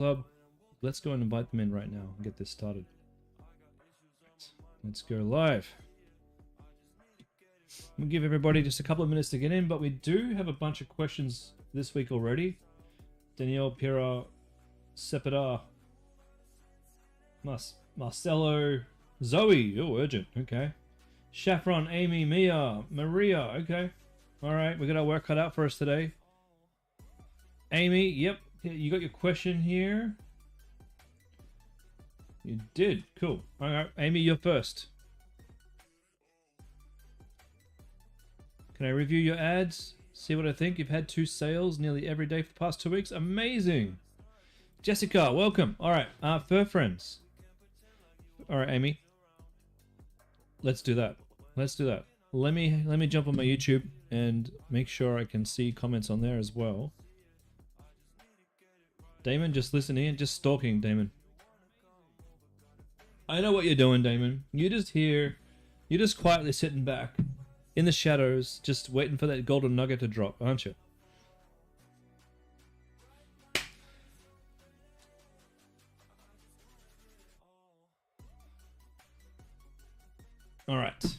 Club. Let's go and invite them in right now and get this started. Let's go live. We'll give everybody just a couple of minutes to get in, but we do have a bunch of questions this week already. Danielle, Pira, Sepida, Marcelo, Zoe. Oh, urgent. Okay. Saffron, Amy, Mia, Maria. Okay. All right. We got our work cut out for us today. Amy, yep. You got your question here. You did. Cool. All right. Amy, you're first. Can I review your ads? See what I think? You've had 2 sales nearly every day for the past 2 weeks. Amazing. Jessica, welcome. All right. Fur friends. All right, Amy. Let's do that. Let's do that. Let me jump on my YouTube and make sure I can see comments on there as well. Damon, just listening in, just stalking, Damon. I know what you're doing, Damon. You're just here. You're just quietly sitting back in the shadows, just waiting for that golden nugget to drop, aren't you? All right.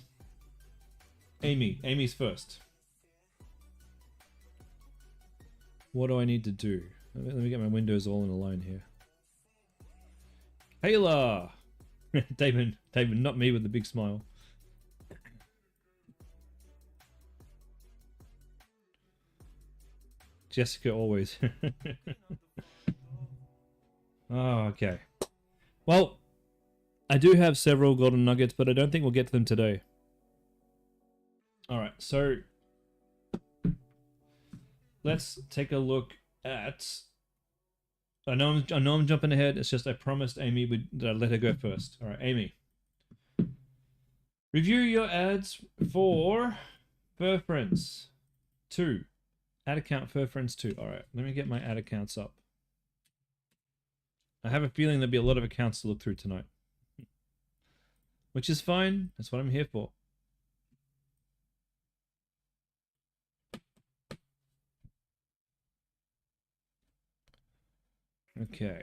Amy's first. What do I need to do? Let me get my windows all in a line here. Kayla! Damon, not me with the big smile. Jessica always. Oh, okay. Well, I do have several golden nuggets, but I don't think we'll get to them today. Alright, so let's take a look at... I know I'm jumping ahead. It's just I promised Amy that I'd let her go first. Alright, Amy. Review your ads for Fur Friends 2. Ad account Fur Friends 2. Alright, let me get my ad accounts up. I have a feeling there'll be a lot of accounts to look through tonight. Which is fine. That's what I'm here for. Okay.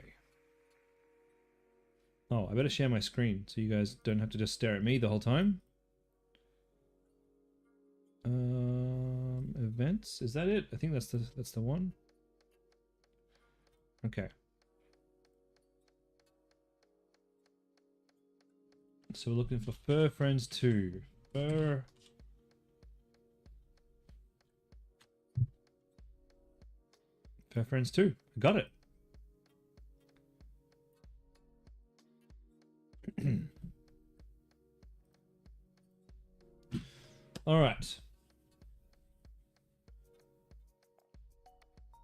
Oh, I better share my screen so you guys don't have to just stare at me the whole time. Events, is that it? I think that's the one. Okay. So we're looking for Fur Friends 2. Fur Friends 2. Got it. All right.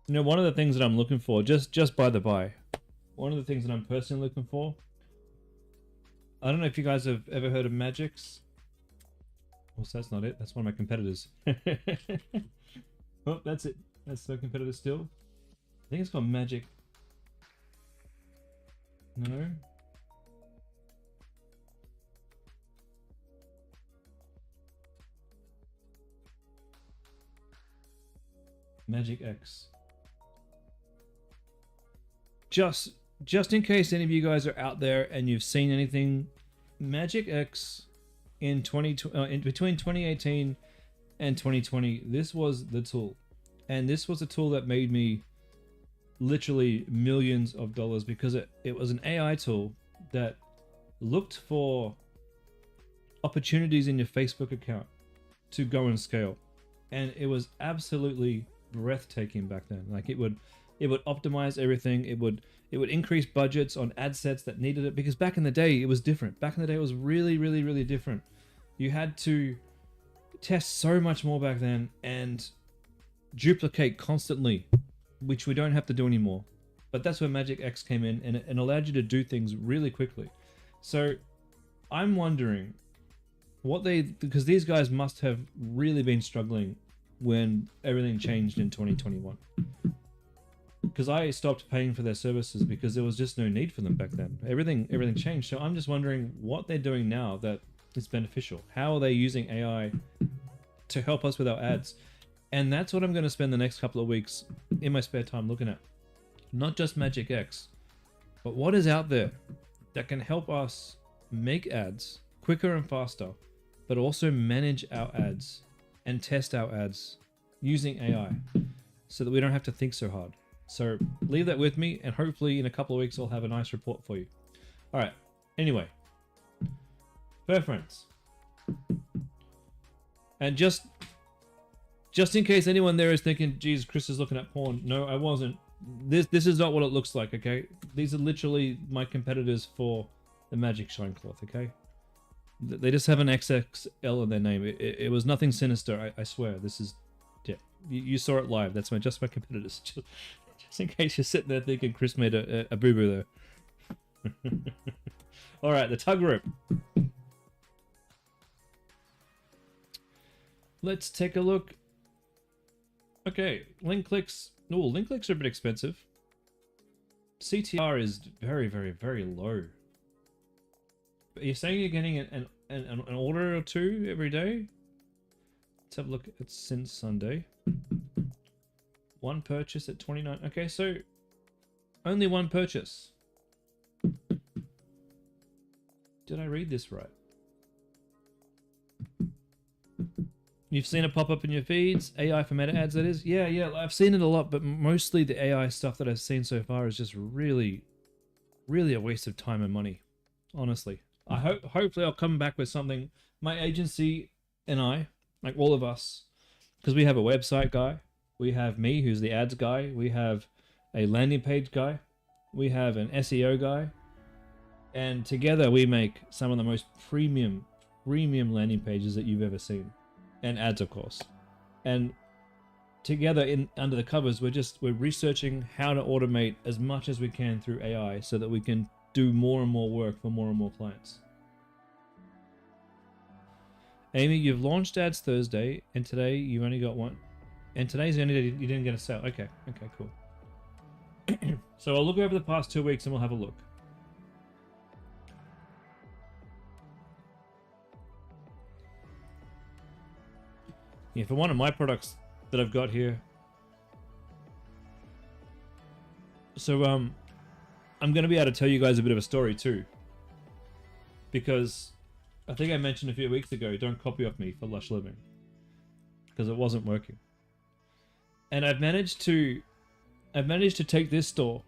You know, one of the things that I'm looking for, just by the by, one of the things that I'm personally looking for, I don't know if you guys have ever heard of Magix. Also, that's not it. That's one of my competitors. Oh, that's it. That's the competitor still. I think it's called Magic. No. Magic X. Just in case any of you guys are out there and you've seen anything, Magic X in between 2018 and 2020, this was the tool, and this was a tool that made me literally millions of dollars because it was an AI tool that looked for opportunities in your Facebook account to go and scale, and it was absolutely breathtaking back then. Like it would optimize everything. It would increase budgets on ad sets that needed it, because back in the day it was different. Back in the day it was really different. You had to test so much more back then and duplicate constantly, which we don't have to do anymore. But that's where Magic X came in, and it allowed you to do things really quickly. So I'm wondering because these guys must have really been struggling when everything changed in 2021. Because I stopped paying for their services because there was just no need for them back then. Everything changed. So I'm just wondering what they're doing now that is beneficial. How are they using AI to help us with our ads? And that's what I'm going to spend the next couple of weeks in my spare time looking at. Not just Magic X, But what is out there that can help us make ads quicker and faster, but also manage our ads and test our ads using AI so that we don't have to think so hard? So leave that with me, and hopefully in a couple of weeks I'll have a nice report for you. All right. Anyway, fair friends. And just in case anyone there is thinking, geez, Chris is looking at porn. No, I wasn't. This is not what it looks like, okay? These are literally my competitors for the Magic Shine Cloth, okay? They just have an XXL in their name. It was nothing sinister, I swear. This is, yeah, you saw it live. That's just my competitors. Just in case you're sitting there thinking Chris made a boo-boo there. All right, the tug rope. Let's take a look. Okay, link clicks. No, link clicks are a bit expensive. CTR is very, very, very low. But you're saying you're getting an order or two every day? Let's have a look at since Sunday. One purchase at 29. Okay, so only one purchase. Did I read this right? You've seen it pop up in your feeds, AI for meta ads, that is? Yeah, I've seen it a lot, but mostly the AI stuff that I've seen so far is just really, really a waste of time and money, honestly. Hopefully I'll come back with something. My agency and I, like all of us, because we have a website guy, we have me, who's the ads guy, we have a landing page guy, we have an SEO guy, and together we make some of the most premium landing pages that you've ever seen. And ads, of course. And together under the covers, we're researching how to automate as much as we can through AI so that we can do more and more work for more and more clients. Amy, you've launched ads Thursday, and today you've only got one. And today's the only day you didn't get a sale. Okay, cool. So I'll look over the past 2 weeks and we'll have a look. Yeah, for one of my products that I've got here. So I'm going to be able to tell you guys a bit of a story too. Because I think I mentioned a few weeks ago, don't copy off me for Lush Living. Because it wasn't working. And I've managed to take this store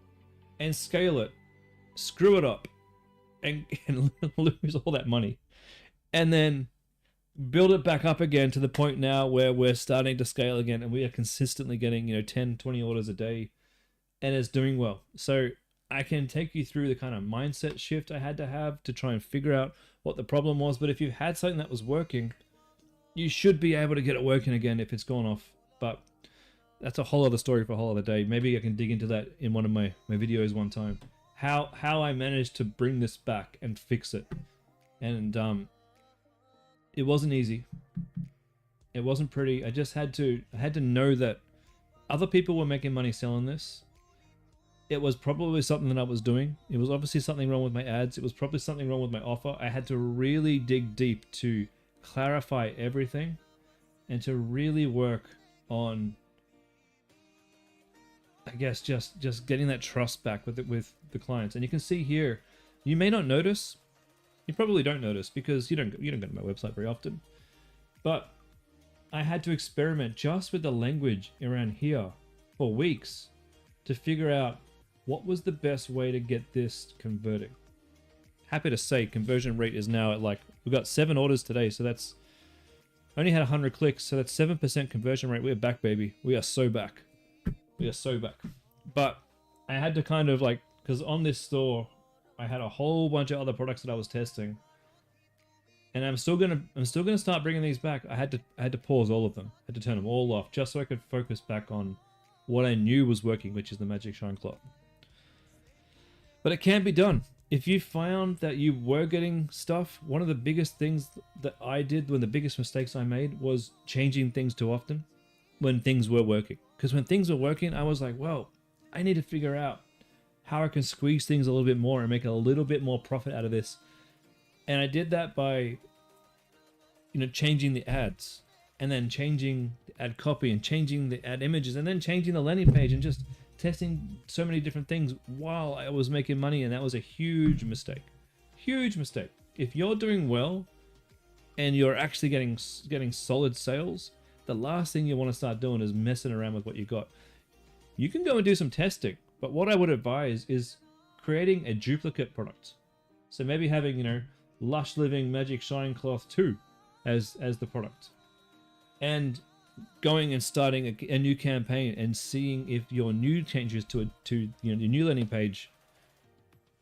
and scale it, screw it up, and lose all that money. And then build it back up again to the point now where we're starting to scale again, and we are consistently getting 10, 20 orders a day, and it's doing well. So I can take you through the kind of mindset shift I had to have to try and figure out what the problem was. But if you had something that was working, you should be able to get it working again if it's gone off. But that's a whole other story for a whole other day. Maybe I can dig into that in one of my videos one time. How I managed to bring this back and fix it. And it wasn't easy. It wasn't pretty. I had to know that other people were making money selling this. It was probably something that I was doing. It was obviously something wrong with my ads. It was probably something wrong with my offer. I had to really dig deep to clarify everything and to really work on, I guess, just getting that trust back with the clients. And you can see here, you may not notice. You probably don't notice because you don't go to my website very often. But I had to experiment just with the language around here for weeks to figure out what was the best way to get this converting. Happy to say conversion rate is now at we've got 7 orders today, so that's only had 100 clicks, so that's 7% conversion rate. We're back, baby. We are so back. We are so back. But I had to kind of because on this store I had a whole bunch of other products that I was testing, and I'm still gonna start bringing these back. I had to pause all of them. I had to turn them all off just so I could focus back on what I knew was working, which is the Magic Shine Cloth. But it can be done. If you found that you were getting stuff, one of the biggest things that I did, one of the biggest mistakes I made, was changing things too often when things were working. Because when things were working, I was like, well, I need to figure out how I can squeeze things a little bit more and make a little bit more profit out of this. And I did that by, changing the ads, and then changing the ad copy, and changing the ad images, and then changing the landing page, and just testing so many different things while I was making money, and that was a huge mistake. Huge mistake. If you're doing well and you're actually getting solid sales, the last thing you want to start doing is messing around with what you got. You can go and do some testing, but what I would advise is creating a duplicate product. So maybe having, you know, Lush Living Magic Shine Cloth 2 as the product, and going and starting a new campaign and seeing if your new changes to you know, your new landing page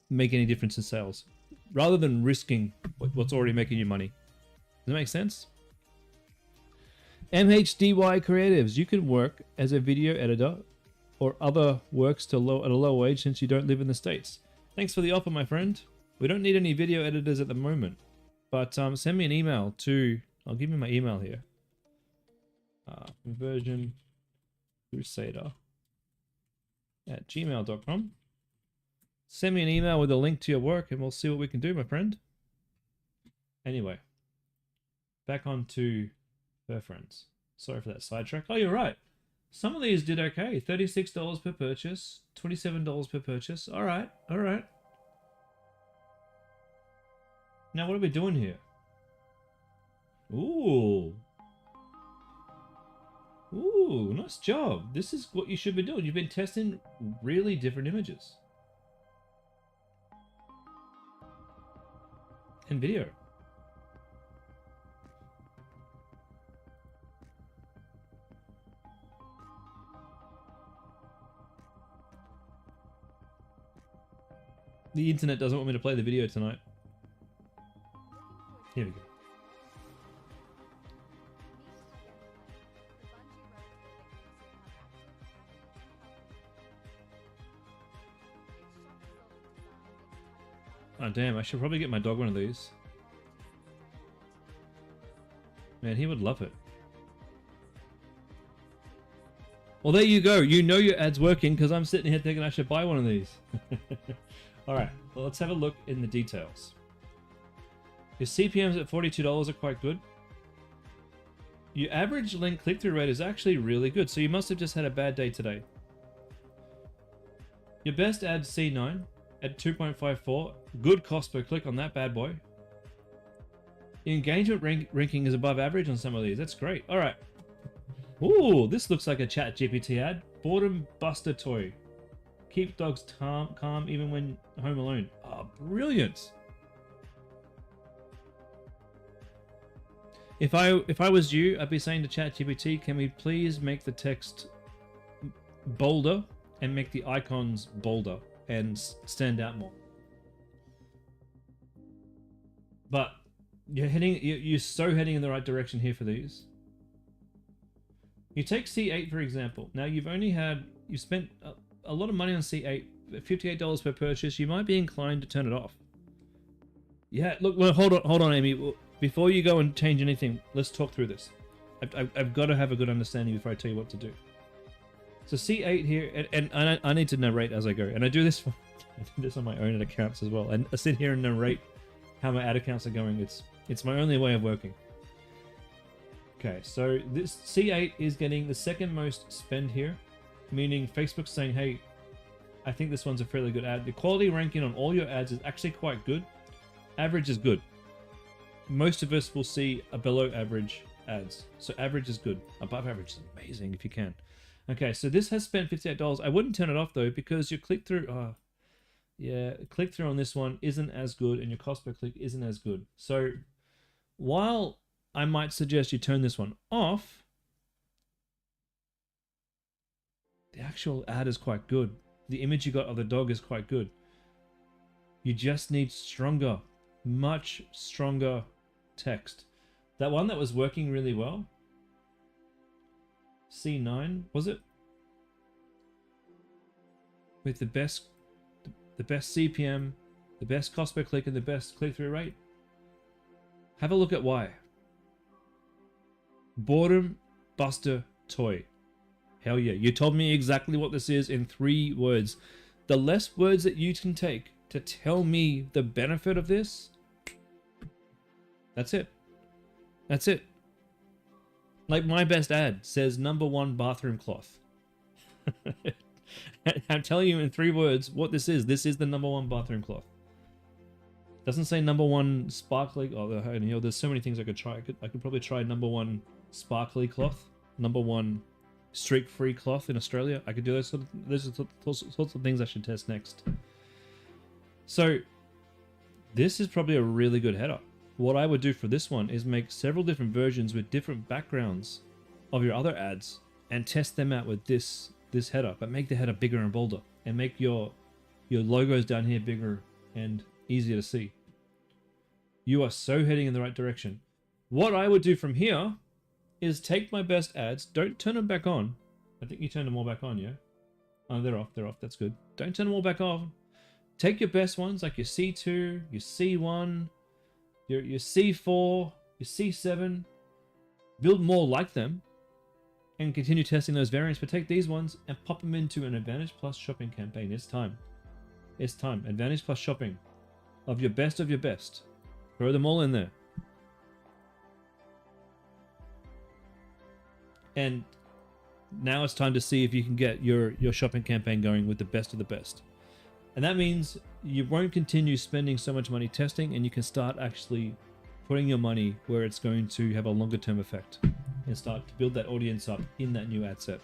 make any difference in sales, rather than risking what's already making you money. Does that make sense? MHDY Creatives, you can work as a video editor or other works at a low wage since you don't live in the States. Thanks for the offer, my friend. We don't need any video editors at the moment, but send me an email to, I'll give you my email here. Conversion Crusader at gmail.com. Send me an email with a link to your work and we'll see what we can do, my friend. Anyway, back on to her friends. Sorry for that sidetrack. Oh, you're right. Some of these did okay. $36 per purchase, $27 per purchase. All right, all right. Now, what are we doing here? Ooh. Ooh, nice job. This is what you should be doing. You've been testing really different images. And video. The internet doesn't want me to play the video tonight. Here we go. Oh damn, I should probably get my dog one of these. Man, he would love it. Well, there you go. You know your ad's working because I'm sitting here thinking I should buy one of these. Alright, well, let's have a look in the details. Your CPMs at $42 are quite good. Your average link click-through rate is actually really good, so you must have just had a bad day today. Your best ad C9 at 2.54. Good cost per click on that bad boy. The engagement ranking is above average on some of these. That's great. Alright. Ooh, this looks like a ChatGPT ad. Boredom Buster Toy. Keep dogs calm even when home alone. Oh, brilliant. If I was you, I'd be saying to ChatGPT, can we please make the text bolder and make the icons bolder and stand out more? But you're so heading in the right direction here for these. You take C8 for example. Now you spent a lot of money on C8, $58 per purchase. You might be inclined to turn it off. Yeah, look, hold on, Amy. Before you go and change anything, let's talk through this. I've got to have a good understanding before I tell you what to do. So C8 here, and I need to narrate as I go, and I do this on my own accounts as well. And I sit here and narrate how my ad accounts are going. It's my only way of working. Okay, so this C8 is getting the second most spend here, meaning Facebook's saying, hey, I think this one's a fairly good ad. The quality ranking on all your ads is actually quite good. Average is good. Most of us will see a below average ads. So average is good. Above average is amazing if you can. Okay, so this has spent $58. I wouldn't turn it off though, because your click-through, click-through on this one isn't as good and your cost per click isn't as good. So while I might suggest you turn this one off, the actual ad is quite good. The image you got of the dog is quite good. You just need stronger, much stronger text. That one that was working really well, C9, was it? With the best CPM, the best cost per click, and the best click-through rate. Have a look at why. Boredom Buster Toy. Hell yeah. You told me exactly what this is in 3 words. The less words that you can take to tell me the benefit of this, that's it. That's it. Like my best ad says #1 bathroom cloth. I'm telling you in 3 words what this is. This is the #1 bathroom cloth. Doesn't say #1 sparkly. Oh, you know, there's so many things I could try. I could probably try #1 sparkly cloth, #1 streak-free cloth in Australia. I could do those sorts of things I should test next. So this is probably a really good header. What I would do for this one is make several different versions with different backgrounds of your other ads and test them out with this header, but make the header bigger and bolder and make your logos down here bigger and easier to see. You are so heading in the right direction. What I would do from here is take my best ads, don't turn them back on. I think you turned them all back on, yeah? Oh, they're off, that's good. Don't turn them all back off. Take your best ones, like your C2, your C1, your C4, your C7, build more like them, and continue testing those variants, but take these ones and pop them into an Advantage Plus shopping campaign. It's time. It's time. Advantage Plus shopping. Of your best of your best. Throw them all in there. And now it's time to see if you can get your shopping campaign going with the best of the best. And that means you won't continue spending so much money testing, and you can start actually putting your money where it's going to have a longer term effect and start to build that audience up in that new ad set.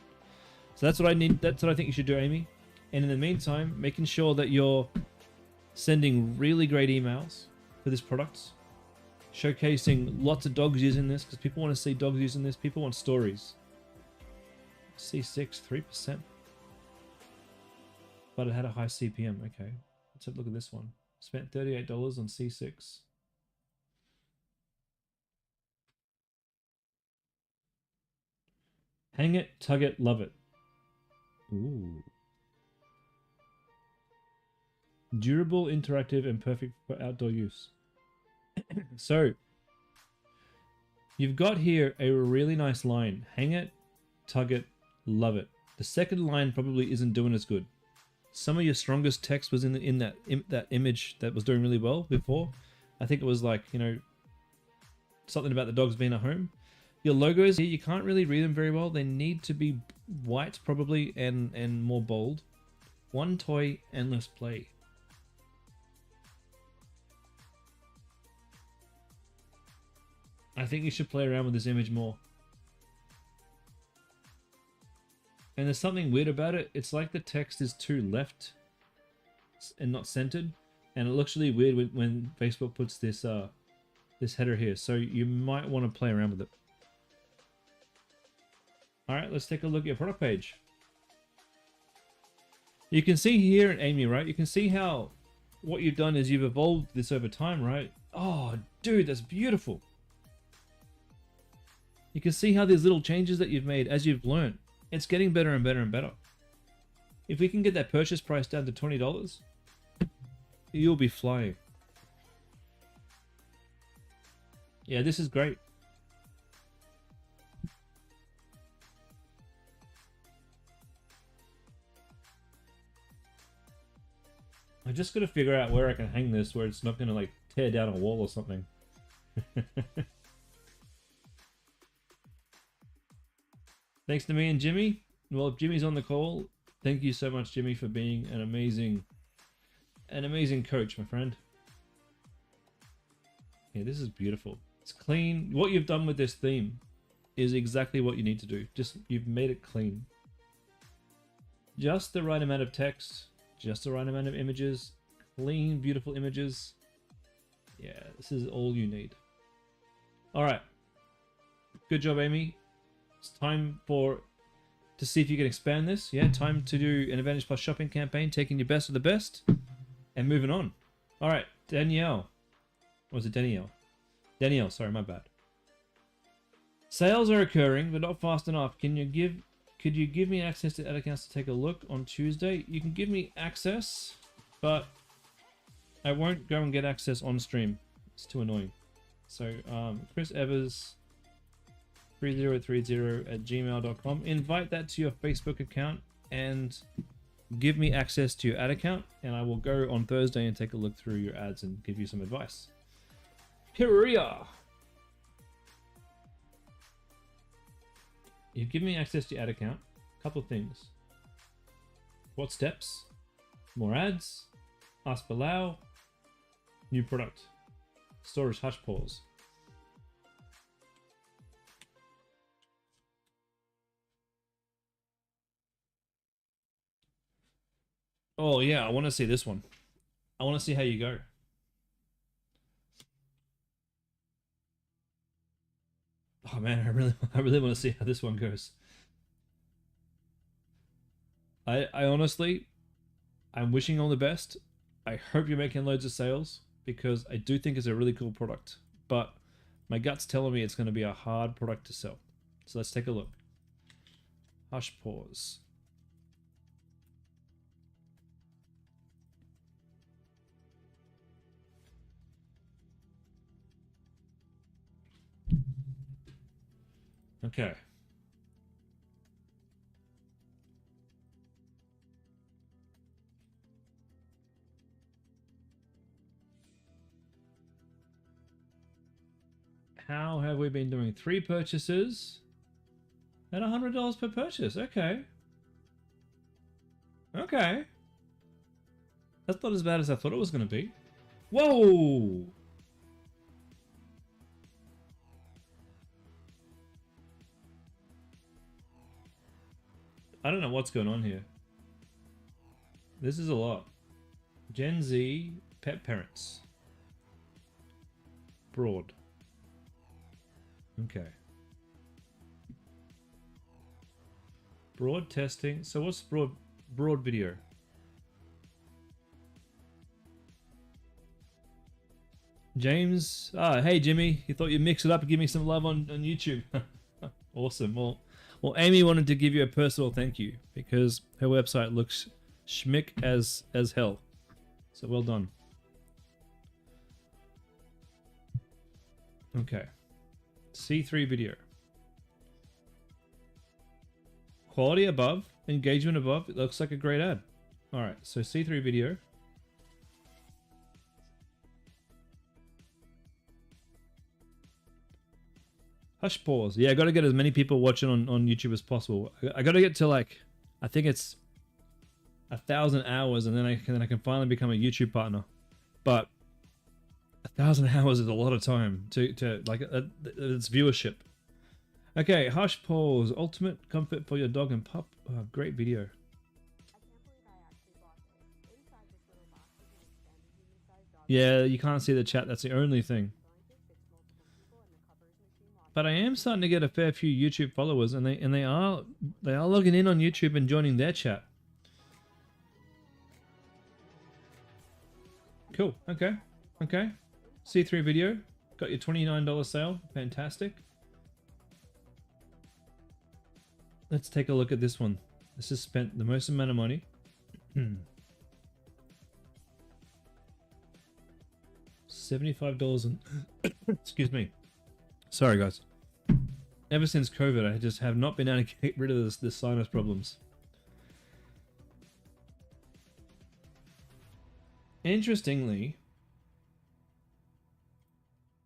So that's what I need. That's what I think you should do, Amy. And in the meantime, making sure that you're sending really great emails for this product, showcasing lots of dogs using this, because people want to see dogs using this. People want stories. C6, 3%. But it had a high CPM. Okay, let's have a look at this one. Spent $38 on C6. Hang it, tug it, love it. Ooh. Durable, interactive, and perfect for outdoor use. So, you've got here a really nice line. Hang it, tug it, love it. The second line probably isn't doing as good. Some of your strongest text was in that image that was doing really well before. I think it was like, you know, something about the dogs being at home. Your logos here, you can't really read them very well. They need to be white probably and more bold. One toy, endless play. I think you should play around with this image more. And there's something weird about it. It's like the text is too left and not centered. And it looks really weird when Facebook puts this this header here. So you might want to play around with it. Alright, let's take a look at your product page. You can see here, Amy, right? You can see how what you've done is you've evolved this over time, right? Oh, dude, that's beautiful. You can see how these little changes that you've made as you've learned. It's getting better and better and better. If we can get that purchase price down to $20, you'll be flying. Yeah, this is great. I just got to figure out where I can hang this where it's not going to like tear down a wall or something. Thanks to me and Jimmy. Well, if Jimmy's on the call, thank you so much, Jimmy, for being an amazing coach, my friend. Yeah, this is beautiful. It's clean. What you've done with this theme is exactly what you need to do. Just, you've made it clean. Just the right amount of text, just the right amount of images, clean, beautiful images. Yeah, this is all you need. All right. Good job, Amy. It's time to see if you can expand this. Yeah, time to do an Advantage Plus shopping campaign, taking your best of the best and moving on. All right, Danielle. Or was it Danielle? Danielle, sorry, my bad. Sales are occurring, but not fast enough. Could you give me access to ad accounts to take a look on Tuesday? You can give me access, but I won't go and get access on stream. It's too annoying. So, Chris Evers 3030@gmail.com. Invite that to your Facebook account and give me access to your ad account, and I will go on Thursday and take a look through your ads and give you some advice. Korea. You give me access to your ad account. A couple of things. What steps? More ads. Ask below. New product. Storage hush pause. Oh yeah, I want to see this one. I want to see how you go. Oh man, I really want to see how this one goes. I honestly, I'm wishing all the best. I hope you're making loads of sales because I do think it's a really cool product. But my gut's telling me it's going to be a hard product to sell. So let's take a look. Hush pause. Okay. How have we been doing? 3 purchases at $100 per purchase. Okay. Okay. That's not as bad as I thought it was going to be. Whoa! I don't know what's going on here. This is a lot. Gen Z pet parents. Broad. Okay. Broad testing. So what's broad video? James. Hey Jimmy. You thought you'd mix it up and give me some love on YouTube. Awesome. Well, Amy wanted to give you a personal thank you because her website looks schmick as hell. So well done. Okay. C3 video. Quality above, engagement above. It looks like a great ad. All right, so C3 video. Hush pause. Yeah, I got to get as many people watching on YouTube as possible. I got to get to like, I think it's 1,000 hours, and then I can finally become a YouTube partner. But 1,000 hours is a lot of time to like it's viewership. Okay, hush pause. Ultimate comfort for your dog and pup. Oh, great video. Yeah, you can't see the chat. That's the only thing. But I am starting to get a fair few YouTube followers, and they are logging in on YouTube and joining their chat. Cool. Okay. Okay. C3 video. Got your $29 sale. Fantastic. Let's take a look at this one. This has spent the most amount of money. $75 and excuse me. Sorry guys. Ever since COVID, I just have not been able to get rid of this sinus problems. Interestingly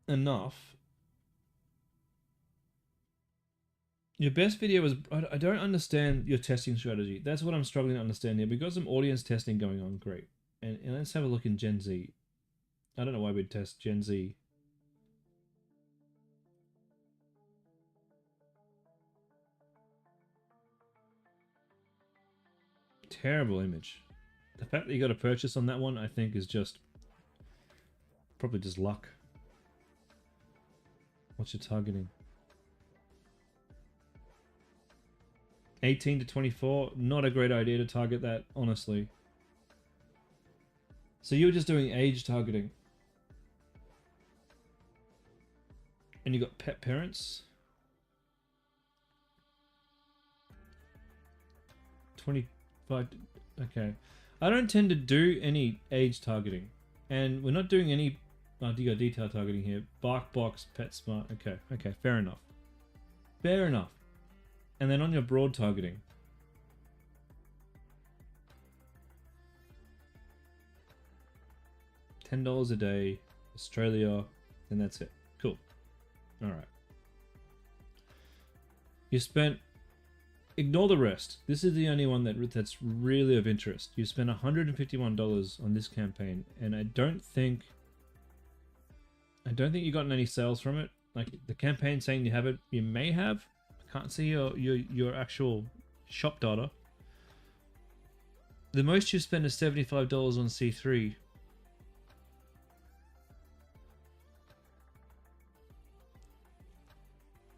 enough, your best video was... I don't understand your testing strategy. That's what I'm struggling to understand here. We've got some audience testing going on. Great. And let's have a look in Gen Z. I don't know why we'd test Gen Z. Terrible image. The fact that you got a purchase on that one, I think, is just... probably just luck. What's your targeting? 18 to 24, not a great idea to target that, honestly. So you were just doing age targeting. And you got pet parents. 25, okay. I don't tend to do any age targeting. And we're not doing any detail targeting here. BarkBox, PetSmart, okay, fair enough. Fair enough. And then on your broad targeting. $10 a day, Australia, and that's it. Cool. Alright. You spent Ignore the rest. This is the only one that's really of interest. You spent $151 on this campaign, and I don't think you gotten any sales from it. Like the campaign saying you have it, you may have. I can't see your actual shop data. The most you spend is $75 on C3.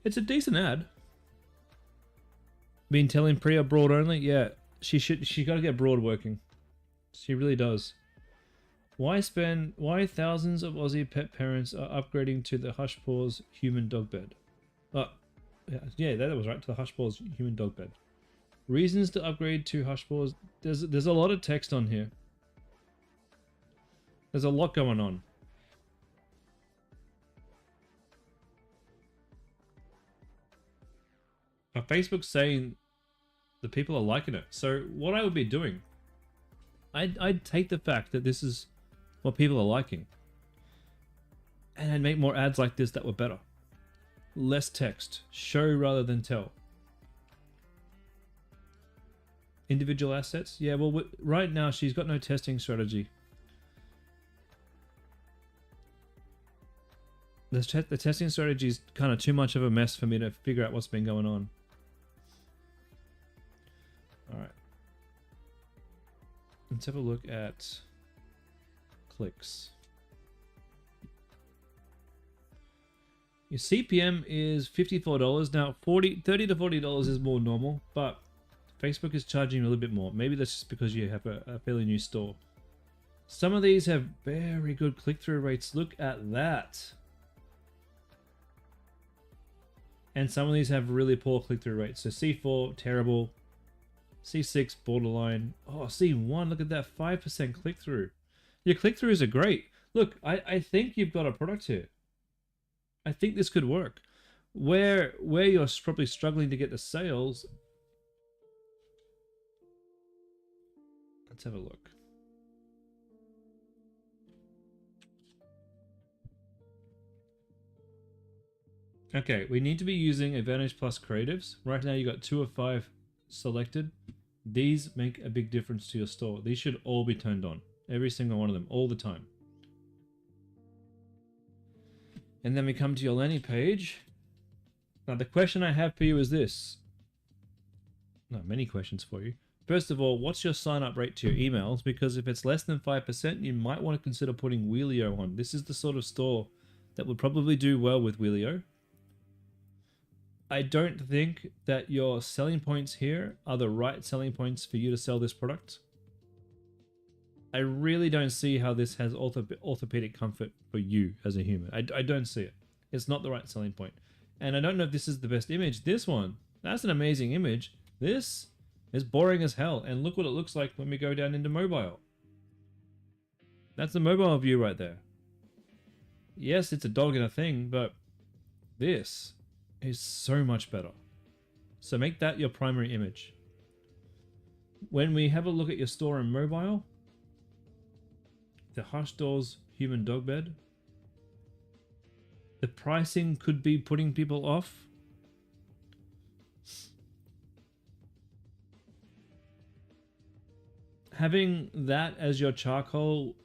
It's a decent ad. Been telling Priya broad only? Yeah, she got to get broad working. She really does. Why thousands of Aussie pet parents are upgrading to the Hush Paws human dog bed? Yeah, that was right, to the Hush Paws human dog bed. Reasons to upgrade to Hush Paws. There's a lot of text on here. There's a lot going on. Facebook's saying the people are liking it. So what I would be doing, I'd take the fact that this is what people are liking, and I'd make more ads like this that were better. Less text, show rather than tell. Individual assets, yeah. Well, right now she's got no testing strategy. The testing strategy is kind of too much of a mess for me to figure out what's been going on. Alright. Let's have a look at clicks. Your CPM is $54. Now, $30 to $40 is more normal, but Facebook is charging a little bit more. Maybe that's just because you have a fairly new store. Some of these have very good click-through rates. Look at that. And some of these have really poor click-through rates. So C4, terrible. C6, borderline. Oh, C1, look at that, 5% click-through. Your click-throughs are great. Look, I think you've got a product here. I think this could work. Where you're probably struggling to get the sales. Let's have a look. Okay, we need to be using Advantage Plus creatives. Right now you got 2 of 5 selected. These make a big difference to your store. These should all be turned on. Every single one of them, all the time. And then we come to your landing page. Now the question I have for you is this. No, many questions for you. First of all, what's your sign-up rate to your emails? Because if it's less than 5%, you might want to consider putting Wheelio on. This is the sort of store that would probably do well with Wheelio. I don't think that your selling points here are the right selling points for you to sell this product. I really don't see how this has orthopedic comfort for you as a human. I don't see it. It's not the right selling point. And I don't know if this is the best image. This one, that's an amazing image. This is boring as hell. And look what it looks like when we go down into mobile. That's the mobile view right there. Yes, it's a dog and a thing, but this is so much better. So make that your primary image. When we have a look at your store in mobile, the Hush Doors human dog bed, the pricing could be putting people off. Having that as your charcoal,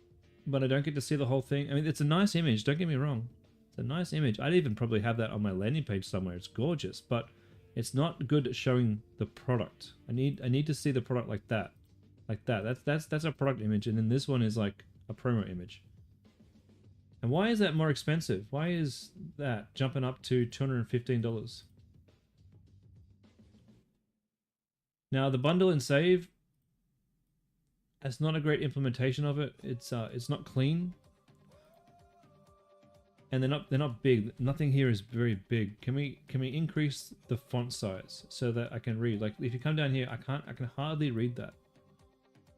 but I don't get to see the whole thing. I mean, it's a nice image, don't get me wrong. It's a nice image. I'd even probably have that on my landing page somewhere. It's gorgeous, but it's not good at showing the product. I need to see the product like that. Like that. That's a product image, and then this one is like a promo image. And why is that more expensive? Why is that jumping up to $215? Now the bundle and save, that's not a great implementation of it. It's not clean. And they're not big. Nothing here is very big. Can we increase the font size so that I can read? Like if you come down here, I can hardly read that.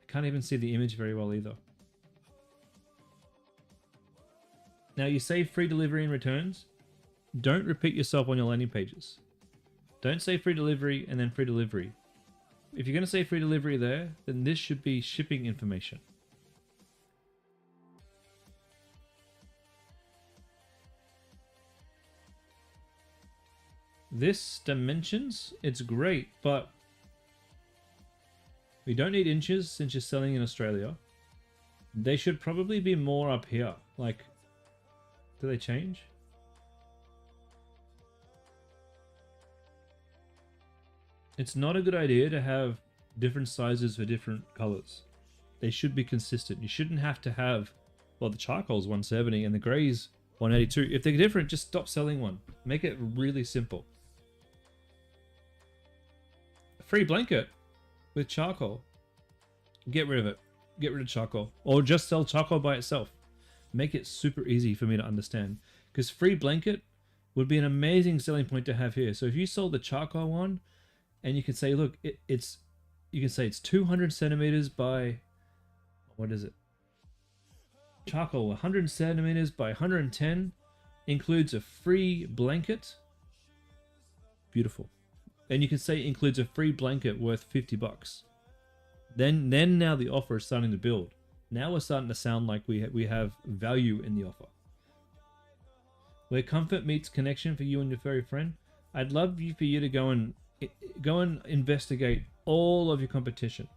I can't even see the image very well either. Now you say free delivery and returns. Don't repeat yourself on your landing pages. Don't say free delivery and then free delivery. If you're going to say free delivery there, then this should be shipping information. This dimensions, it's great, but We don't need inches since you're selling in Australia. They should probably be more up here. Like, do they change? It's not a good idea to have different sizes for different colors. They should be consistent. You shouldn't have to have, well, the charcoal's 170 and the gray's 182. If they're different, just stop selling one. Make it really simple. A free blanket with charcoal. Get rid of it. Get rid of charcoal. Or just sell charcoal by itself. Make it super easy for me to understand. Because free blanket would be an amazing selling point to have here. So if you sold the charcoal one, and you can say, look, you can say it's 200 centimeters by, what is it? Charcoal, 100 centimeters by 110, includes a free blanket. Beautiful. And you can say it includes a free blanket worth 50 bucks. Then now the offer is starting to build. Now we're starting to sound like we have value in the offer. Where comfort meets connection for you and your furry friend. I'd love for you to go and investigate all of your competition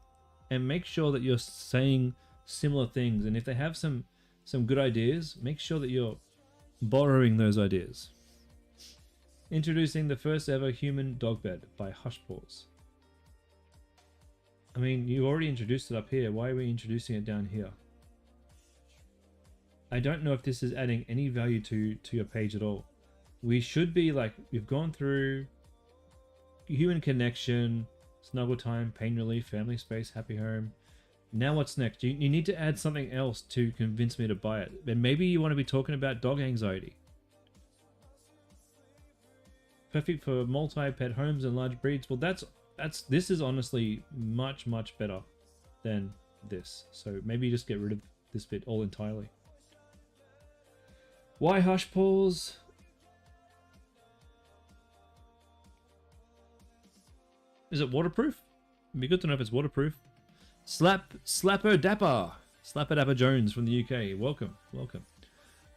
and make sure that you're saying similar things, and if they have some good ideas, make sure that you're borrowing those ideas. Introducing the first ever human dog bed by Hush Paws. I mean, you already introduced it up here. Why are we introducing it down here? I don't know if this is adding any value to your page at all. We should be like, we've gone through human connection, snuggle time, pain relief, family space, happy home. Now what's next? You need to add something else to convince me to buy it. And maybe you want to be talking about dog anxiety. Perfect for multi-pet homes and large breeds. Well, this is honestly much better than this. So maybe just get rid of this bit all entirely. Why Hush Paws? Is it waterproof? It'd be good to know if it's waterproof. Slapper Dapper Jones from the UK. Welcome.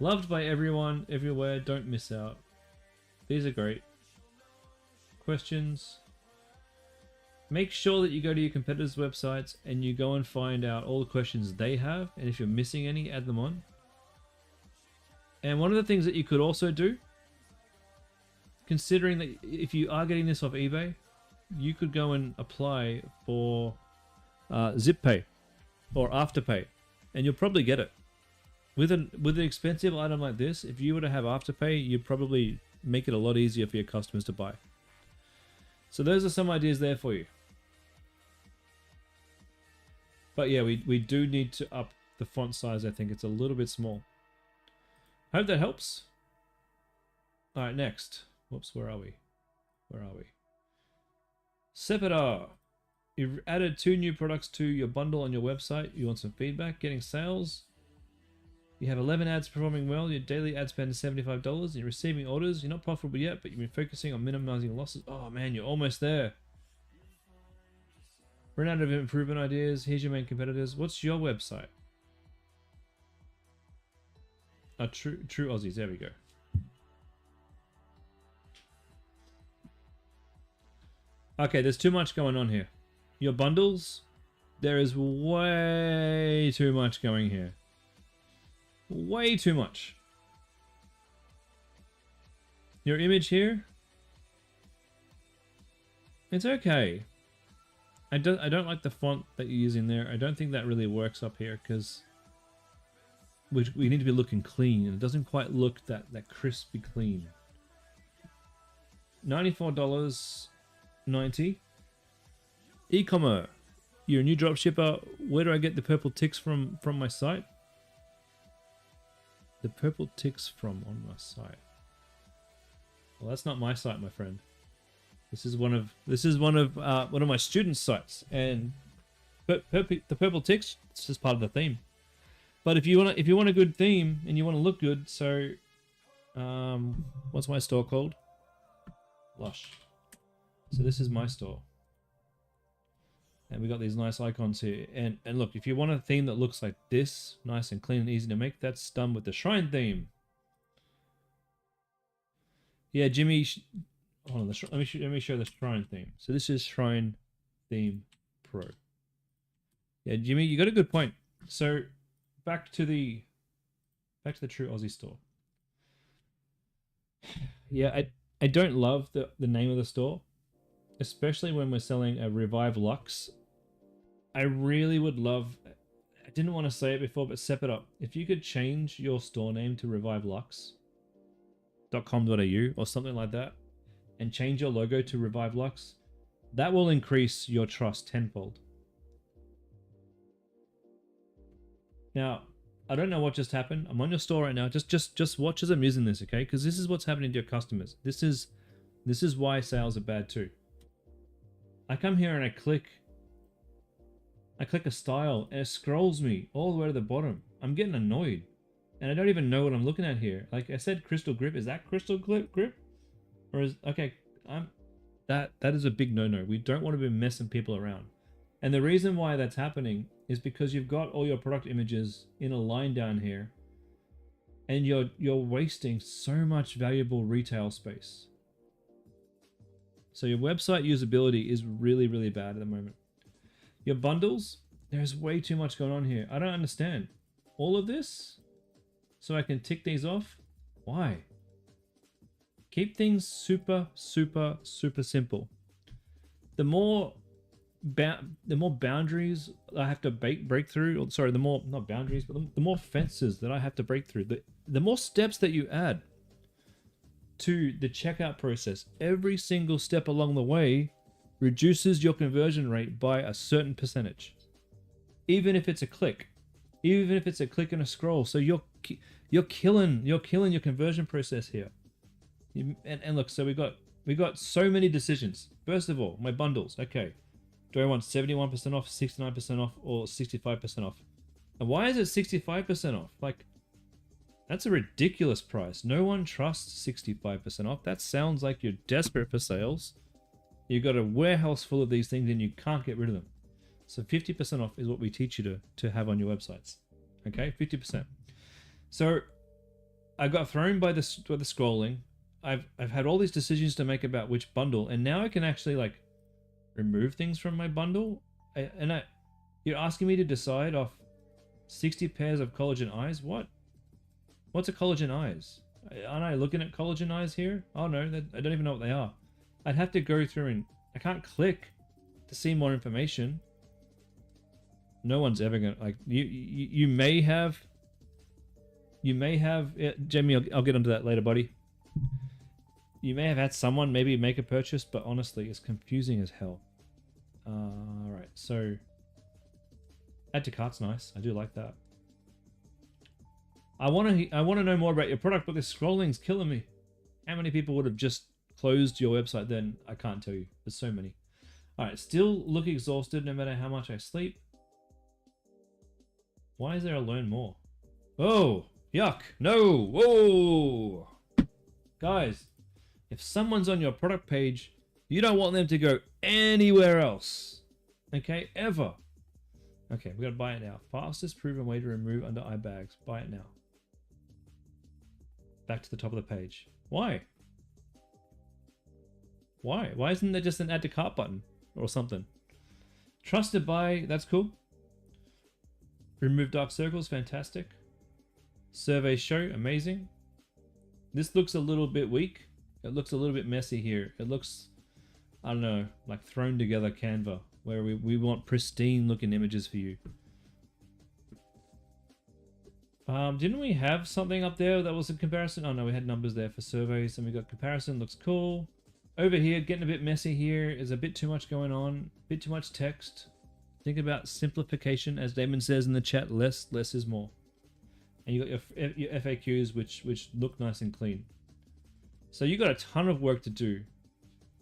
Loved by everyone, everywhere. Don't miss out. These are great. Questions? Make sure that you go to your competitors' websites and you go and find out all the questions they have. And if you're missing any, add them on. And one of the things that you could also do, considering that if you are getting this off eBay, you could go and apply for Zip Pay or Afterpay, and you'll probably get it. With an expensive item like this, if you were to have Afterpay, you'd probably make it a lot easier for your customers to buy. So those are some ideas there for you. But yeah, we do need to up the font size. I think it's a little bit small. Hope that helps. All right, next. Whoops, where are we? Sepidar. You've added 2 new products to your bundle on your website. You want some feedback, getting sales. You have 11 ads performing well. Your daily ad spend is $75. And you're receiving orders. You're not profitable yet, but you've been focusing on minimizing losses. Oh man, you're almost there. Run out of improvement ideas. Here's your main competitors. What's your website? True Aussies. There we go. Okay, there's too much going on here. Your bundles, there is way too much going here. Way too much. Your image here, it's okay. I don't like the font that you're using there. I don't think that really works up here because we need to be looking clean, and it doesn't quite look that crispy clean. $94.90. E-commerce. You're a new dropshipper. Where do I get the purple ticks from my site? The purple ticks from on my site. Well, that's not my site, my friend. This is one of my students' sites, and the purple ticks. It's just part of the theme. But if you want a good theme and you want to look good, so what's my store called? Lush. So this is my store. And we got these nice icons here. And look, if you want a theme that looks like this, nice and clean and easy to make, that's done with the Shrine theme. Yeah, Jimmy, hold on, let me show the Shrine theme. So this is Shrine Theme Pro. Yeah, Jimmy, you got a good point. So back to the True Aussie store. Yeah, I don't love the name of the store, especially when we're selling a Revive Lux. I really would love. I didn't want to say it before, but step it up. If you could change your store name to revivelux.com.au or something like that, and change your logo to Revive Lux, that will increase your trust tenfold. Now, I don't know what just happened. I'm on your store right now. Just watch as I'm using this, okay? Because this is what's happening to your customers. This is why sales are bad too. I come here and I click a style and it scrolls me all the way to the bottom. I'm getting annoyed. And I don't even know what I'm looking at here. Like I said, crystal grip. Is that crystal grip? Or is okay, that is a big no-no. We don't want to be messing people around. And the reason why that's happening is because you've got all your product images in a line down here, and you're wasting so much valuable retail space. So your website usability is really, really bad at the moment. Your bundles, there's way too much going on here. I don't understand. All of this, so I can tick these off? Why? Keep things super, super, super simple. The more boundaries I have to break through, or sorry, the more, not boundaries, but the more fences that I have to break through, the more steps that you add to the checkout process, every single step along the way reduces your conversion rate by a certain percentage. Even if it's a click, even if it's a click and a scroll. So you're killing your conversion process here. And look, so we got so many decisions. First of all, my bundles. Okay, do I want 71% off, 69% off, or 65% off? And why is it 65% off? Like, that's a ridiculous price. No one trusts 65% off. That sounds like you're desperate for sales. You've got a warehouse full of these things and you can't get rid of them. So 50% off is what we teach you to have on your websites. Okay, 50%. So I got thrown by the scrolling. I've had all these decisions to make about which bundle, and now I can actually like remove things from my bundle. You're asking me to decide off 60 pairs of collagen eyes? What's a collagen eyes? Aren't I looking at collagen eyes here? Oh no, I don't even know what they are. I'd have to go through and I can't click to see more information. No one's ever gonna like you may have yeah, Jamie, I'll get onto that later, buddy. You may have had someone maybe make a purchase, but honestly, it's confusing as hell. Alright, so add to cart's nice. I do like that. I want to know more about your product, but this scrolling's killing me. How many people would have just closed your website then? I can't tell you. There's so many. Alright, still look exhausted no matter how much I sleep. Why is there a learn more? Oh, yuck. No. Whoa. Guys, if someone's on your product page, you don't want them to go anywhere else. Okay, ever. Okay, we gotta buy it now. Fastest proven way to remove under eye bags. Buy it now. Back to the top of the page. Why? Why? Why isn't there just an add to cart button or something? Trusted by, that's cool. Remove dark circles, fantastic. Surveys show, amazing. This looks a little bit weak. It looks a little bit messy here. It looks, I don't know, like thrown together Canva, where we want pristine looking images for you. Didn't we have something up there that was a comparison? Oh no, we had numbers there for surveys, and we got comparison, looks cool. Over here, getting a bit messy here. Is a bit too much going on, a bit too much text. Think about simplification, as Damon says in the chat, less is more. And you got your FAQs, which look nice and clean. So you got a ton of work to do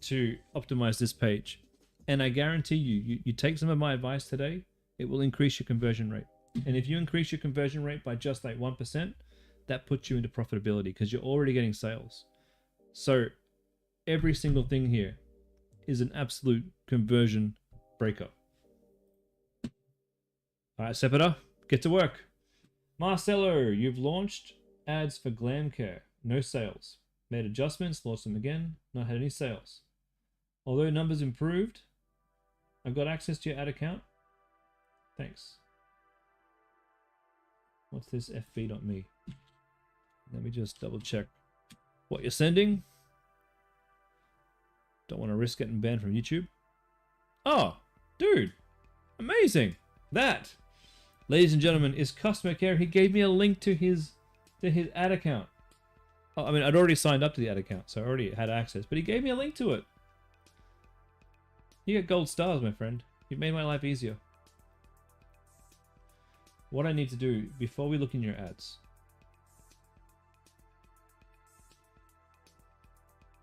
to optimize this page. And I guarantee you take some of my advice today, it will increase your conversion rate. And if you increase your conversion rate by just like 1%, that puts you into profitability because you're already getting sales. So every single thing here is an absolute conversion breaker. All right, Sepida, get to work. Marcelo, you've launched ads for Glam Care. No sales. Made adjustments, launched them again. Not had any sales. Although numbers improved, I've got access to your ad account. Thanks. What's this fb.me? Let me just double check what you're sending. Don't want to risk getting banned from YouTube. Oh, dude, amazing. That, ladies and gentlemen, is customer care. He gave me a link to his ad account. Oh, I mean, I'd already signed up to the ad account, so I already had access, but he gave me a link to it. You get gold stars, my friend. You've made my life easier. What I need to do before we look in your ads.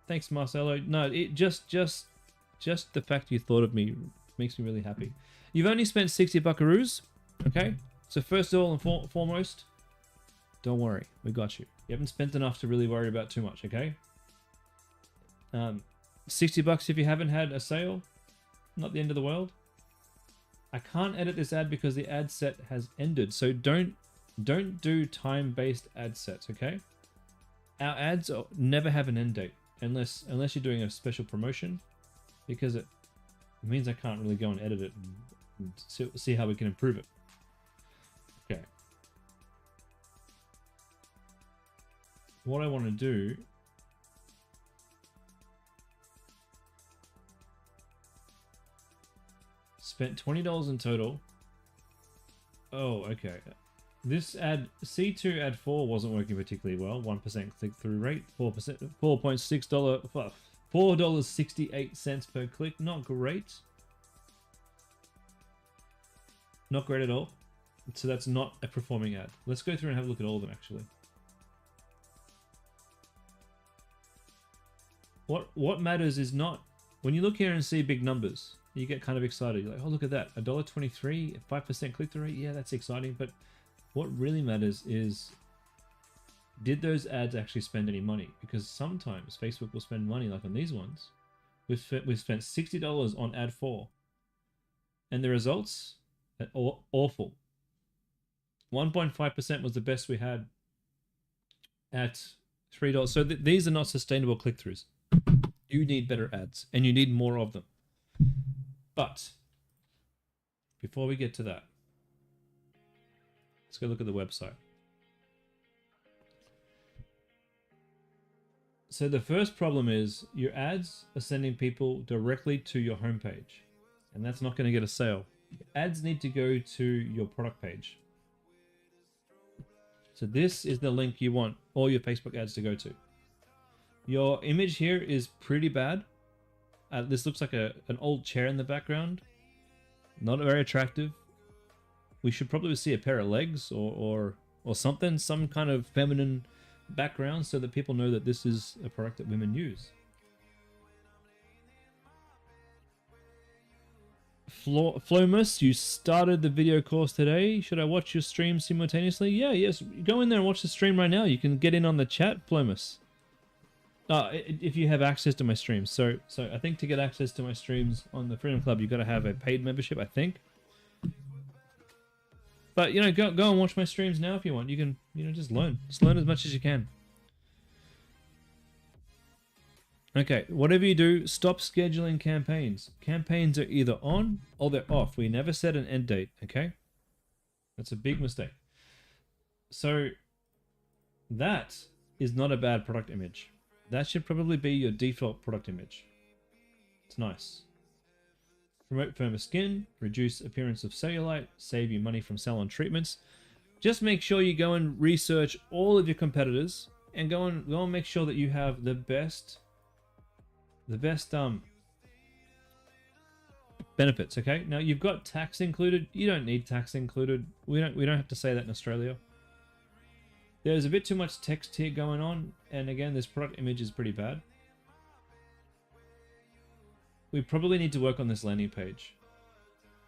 Thanks, Marcelo. No, it just the fact you thought of me makes me really happy. You've only spent 60 buckaroos, okay? So first of all and foremost, don't worry, we got you. You haven't spent enough to really worry about too much, okay? 60 bucks if you haven't had a sale, not the end of the world. I can't edit this ad because the ad set has ended, so don't do time-based ad sets, okay? Our ads never have an end date unless you're doing a special promotion, because it means I can't really go and edit it and see how we can improve it. Okay. What I want to do spent $20 in total. Oh, okay. This ad, C2 ad 4 wasn't working particularly well. 1% click-through rate, 4%, $4.6, $4.68 per click. Not great. Not great at all. So that's not a performing ad. Let's go through and have a look at all of them, actually. What matters is not, when you look here and see big numbers, you get kind of excited. You're like, oh, look at that. $1.23, 5% click-through rate. Yeah, that's exciting. But what really matters is, did those ads actually spend any money? Because sometimes Facebook will spend money, like on these ones. We've spent $60 on ad 4. And the results are awful. 1.5% was the best we had at $3. So these are not sustainable click-throughs. You need better ads, and you need more of them. But before we get to that, let's go look at the website. So the first problem is your ads are sending people directly to your homepage, and that's not going to get a sale. Ads need to go to your product page. So this is the link you want all your Facebook ads to go to. Your image here is pretty bad. This looks like an old chair in the background. Not very attractive. We should probably see a pair of legs or something, some kind of feminine background, so that people know that this is a product that women use. Flomus, you started the video course today. Should I watch your stream simultaneously? Yeah, yes. Go in there and watch the stream right now. You can get in on the chat, Flomus. If you have access to my streams. So I think to get access to my streams on the Freedom Club, you've got to have a paid membership, I think. But, you know, go and watch my streams now if you want. You can, you know, just learn. Just learn as much as you can. Okay, whatever you do, stop scheduling campaigns. Campaigns are either on or they're off. We never set an end date, okay? That's a big mistake. So that is not a bad product image. That should probably be your default product image. It's nice. Promote firmer skin, reduce appearance of cellulite, save you money from salon treatments. Just make sure you go and research all of your competitors and go and make sure that you have the best benefits, okay? Now you've got tax included. You don't need tax included. We don't have to say that in Australia. There's a bit too much text here going on, and again, this product image is pretty bad. We probably need to work on this landing page,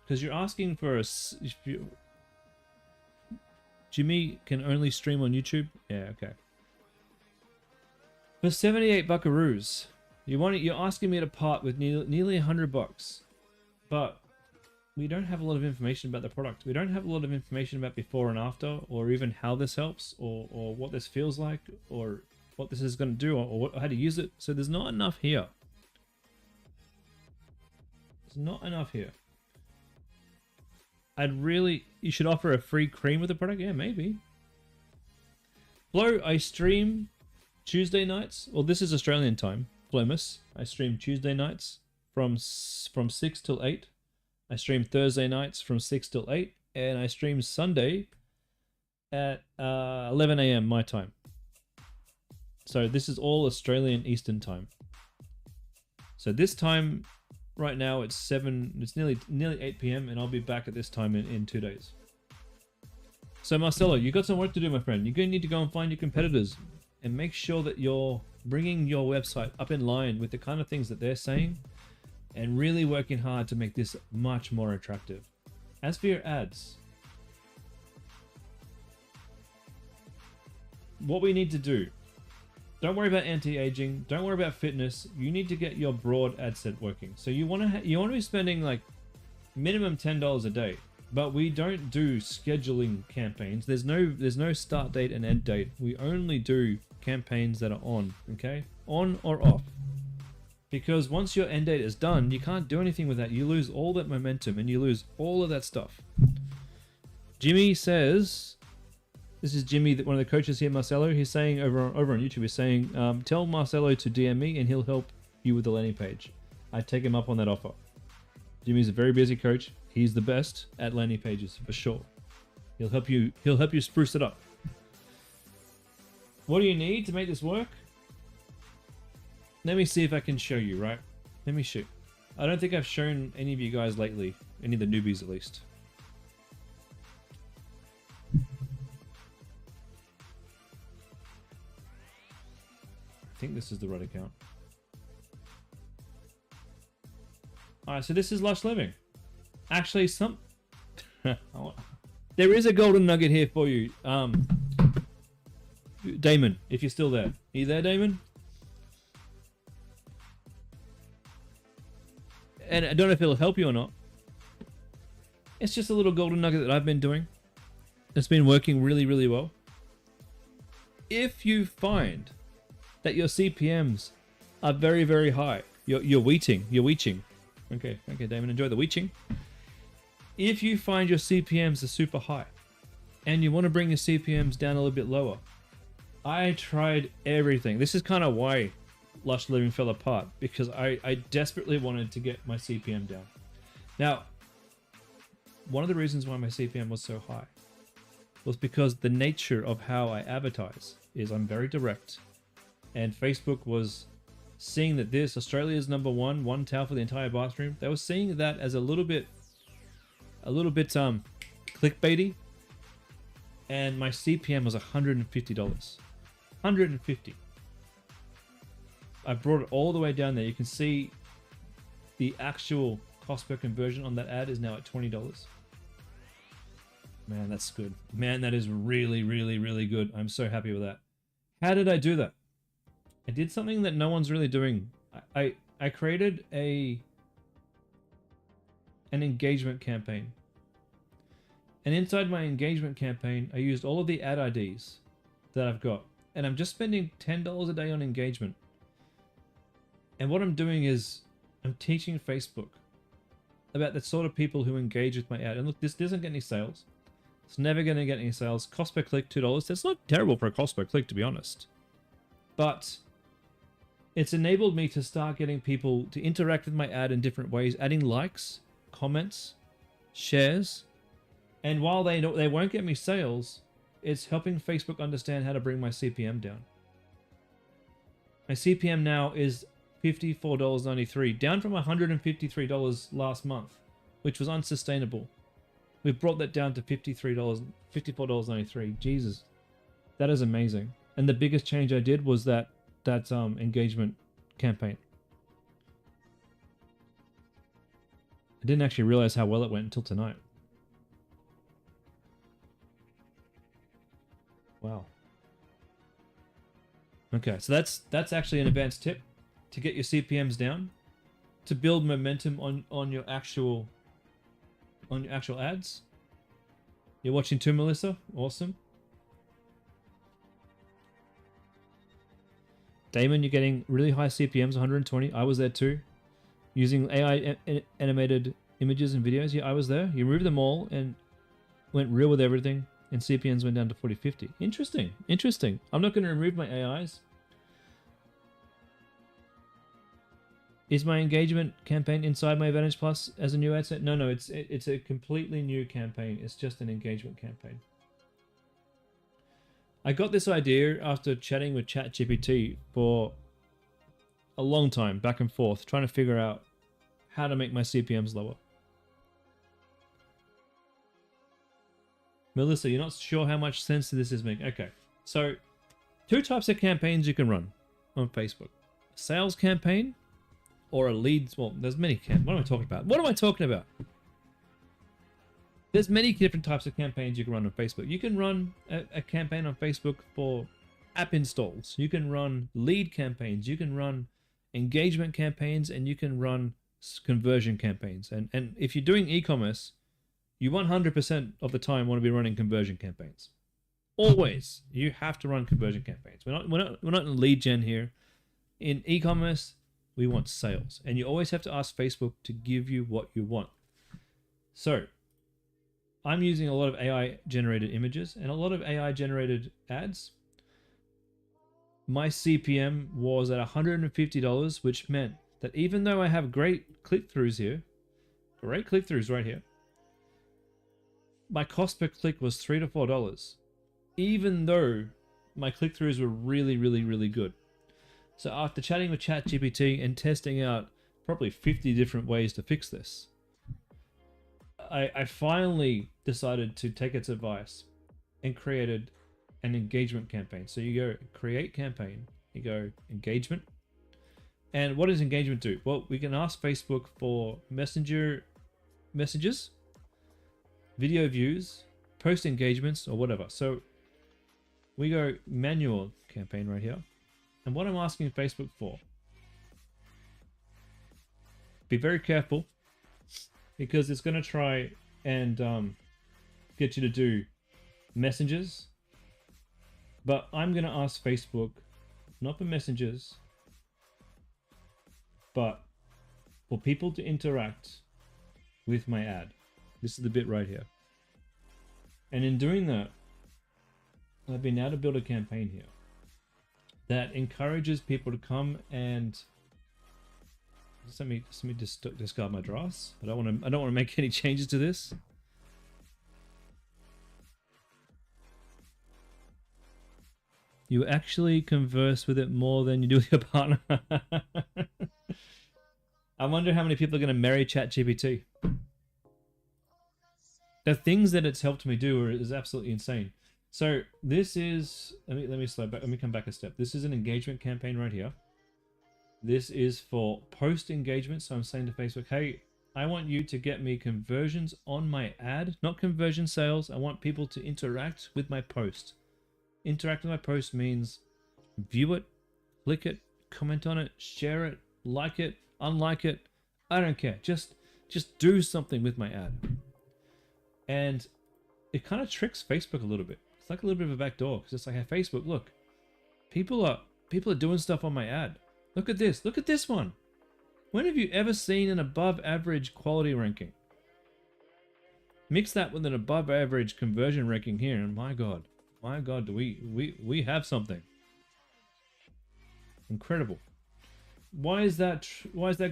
because you're asking for Jimmy can only stream on YouTube. Yeah, okay. For 78 buckaroos, you're asking me to part with nearly 100 bucks, but we don't have a lot of information about the product. We don't have a lot of information about before and after, or even how this helps, or what this feels like, or what this is going to do, or how to use it. So there's not enough here. There's not enough here. You should offer a free cream with the product. Yeah, maybe. Flo, I stream Tuesday nights. Well, this is Australian time. Flomus. I stream Tuesday nights from 6 till 8. I stream Thursday nights from 6 till 8. And I stream Sunday at 11 a.m. my time. So this is all Australian Eastern time. So this time right now it's nearly 8 p.m. and I'll be back at this time in 2 days. So Marcelo, you got some work to do, my friend. You're going to need to go and find your competitors and make sure that you're bringing your website up in line with the kind of things that they're saying and really working hard to make this much more attractive. As for your ads, what we need to do, don't worry about anti-aging, don't worry about fitness. You need to get your broad ad set working. So you want to be spending like minimum $10 a day. But we don't do scheduling campaigns. There's no start date and end date. We only do campaigns that are on, okay? On or off. Because once your end date is done, you can't do anything with that. You lose all that momentum and you lose all of that stuff. Jimmy says, this is Jimmy, one of the coaches here, Marcelo. He's saying over on YouTube, he's saying, tell Marcelo to DM me and he'll help you with the landing page. I take him up on that offer. Jimmy's a very busy coach. He's the best at landing pages for sure. He'll help you spruce it up. What do you need to make this work? Let me see if I can show you, right? Let me show. I don't think I've shown any of you guys lately, any of the newbies at least. I think this is the right account. Alright, so this is Lush Living. Actually, there is a golden nugget here for you. Damon, if you're still there. Are you there, Damon? And I don't know if it'll help you or not. It's just a little golden nugget that I've been doing. It's been working really, really well. If you find that your CPMs are very, very high, you're weeching. Okay, Damon, enjoy the weeching. If you find your CPMs are super high and you want to bring your CPMs down a little bit lower, I tried everything. This is kind of why Lush Living fell apart, because I desperately wanted to get my CPM down. Now, one of the reasons why my CPM was so high was because the nature of how I advertise is I'm very direct, and Facebook was seeing that this Australia's #1 one towel for the entire bathroom. They were seeing that as a little bit clickbaity, and my CPM was $150. $150. I brought it all the way down there. You can see the actual cost per conversion on that ad is now at $20. Man, that's good. Man, that is really, really, really good. I'm so happy with that. How did I do that? I did something that no one's really doing. I created an engagement campaign. And inside my engagement campaign, I used all of the ad IDs that I've got. And I'm just spending $10 a day on engagement. And what I'm doing is I'm teaching Facebook about the sort of people who engage with my ad. And look, this doesn't get any sales. It's never going to get any sales. Cost per click, $2. That's not terrible for a cost per click, to be honest. But it's enabled me to start getting people to interact with my ad in different ways, adding likes, comments, shares. And while they won't get me sales, it's helping Facebook understand how to bring my CPM down. My CPM now is $54.93, down from $153 last month, which was unsustainable. We've brought that down to $54.93. Jesus, that is amazing. And the biggest change I did was that engagement campaign. I didn't actually realize how well it went until tonight. Wow. Okay, so that's actually an advanced tip to get your CPMs down, to build momentum on your actual ads. You're watching too, Melissa? Awesome. Damon, you're getting really high CPMs, 120. I was there too. Using AI animated images and videos. Yeah, I was there. You removed them all and went real with everything, and CPMs went down to 40-50. Interesting. Interesting. I'm not going to remove my AIs. Is my engagement campaign inside my Advantage Plus as a new ad set? No, it's a completely new campaign. It's just an engagement campaign. I got this idea after chatting with ChatGPT for a long time, back and forth, trying to figure out how to make my CPMs lower. Melissa, you're not sure how much sense this is making. Okay, so 2 types of campaigns you can run on Facebook. A sales campaign or a leads. Well, there's many. What am I talking about? What am I talking about? There's many different types of campaigns you can run on Facebook. You can run a campaign on Facebook for app installs. You can run lead campaigns. You can run engagement campaigns, and you can run conversion campaigns. And if you're doing e-commerce, you 100% of the time want to be running conversion campaigns. Always, you have to run conversion campaigns. We're not in lead gen here. In e-commerce, we want sales, and you always have to ask Facebook to give you what you want. So I'm using a lot of AI generated images and a lot of AI generated ads. My CPM was at $150, which meant that even though I have great click-throughs here, great click-throughs right here, my cost per click was $3 to $4, even though my click-throughs were really, really, really good. So after chatting with ChatGPT and testing out probably 50 different ways to fix this, I finally decided to take its advice and created an engagement campaign. So you go create campaign, you go engagement. And what does engagement do? Well, we can ask Facebook for messenger messages, video views, post engagements, or whatever. So we go manual campaign right here. And what I'm asking Facebook for, be very careful, because it's going to try and get you to do messages. But I'm going to ask Facebook, not for messages, but for people to interact with my ad. This is the bit right here. And in doing that, I've been able to build a campaign here that encourages people to come and let me discard my drafts. I don't want to make any changes to this. You actually converse with it more than you do with your partner. I wonder how many people are going to marry ChatGPT. The things that it's helped me do is absolutely insane. So this is, let me slow back. Let me come back a step. This is an engagement campaign right here. This is for post engagement. So I'm saying to Facebook, hey, I want you to get me conversions on my ad, not conversion sales. I want people to interact with my post. Interact with my post means view it, click it, comment on it, share it, like it, unlike it. I don't care. Just do something with my ad. And it kind of tricks Facebook a little bit. It's like a little bit of a backdoor, because it's like, hey, Facebook, look, people are doing stuff on my ad. Look at this. Look at this one. When have you ever seen an above average quality ranking? Mix that with an above average conversion ranking here, and my God, do we have something incredible. Why is that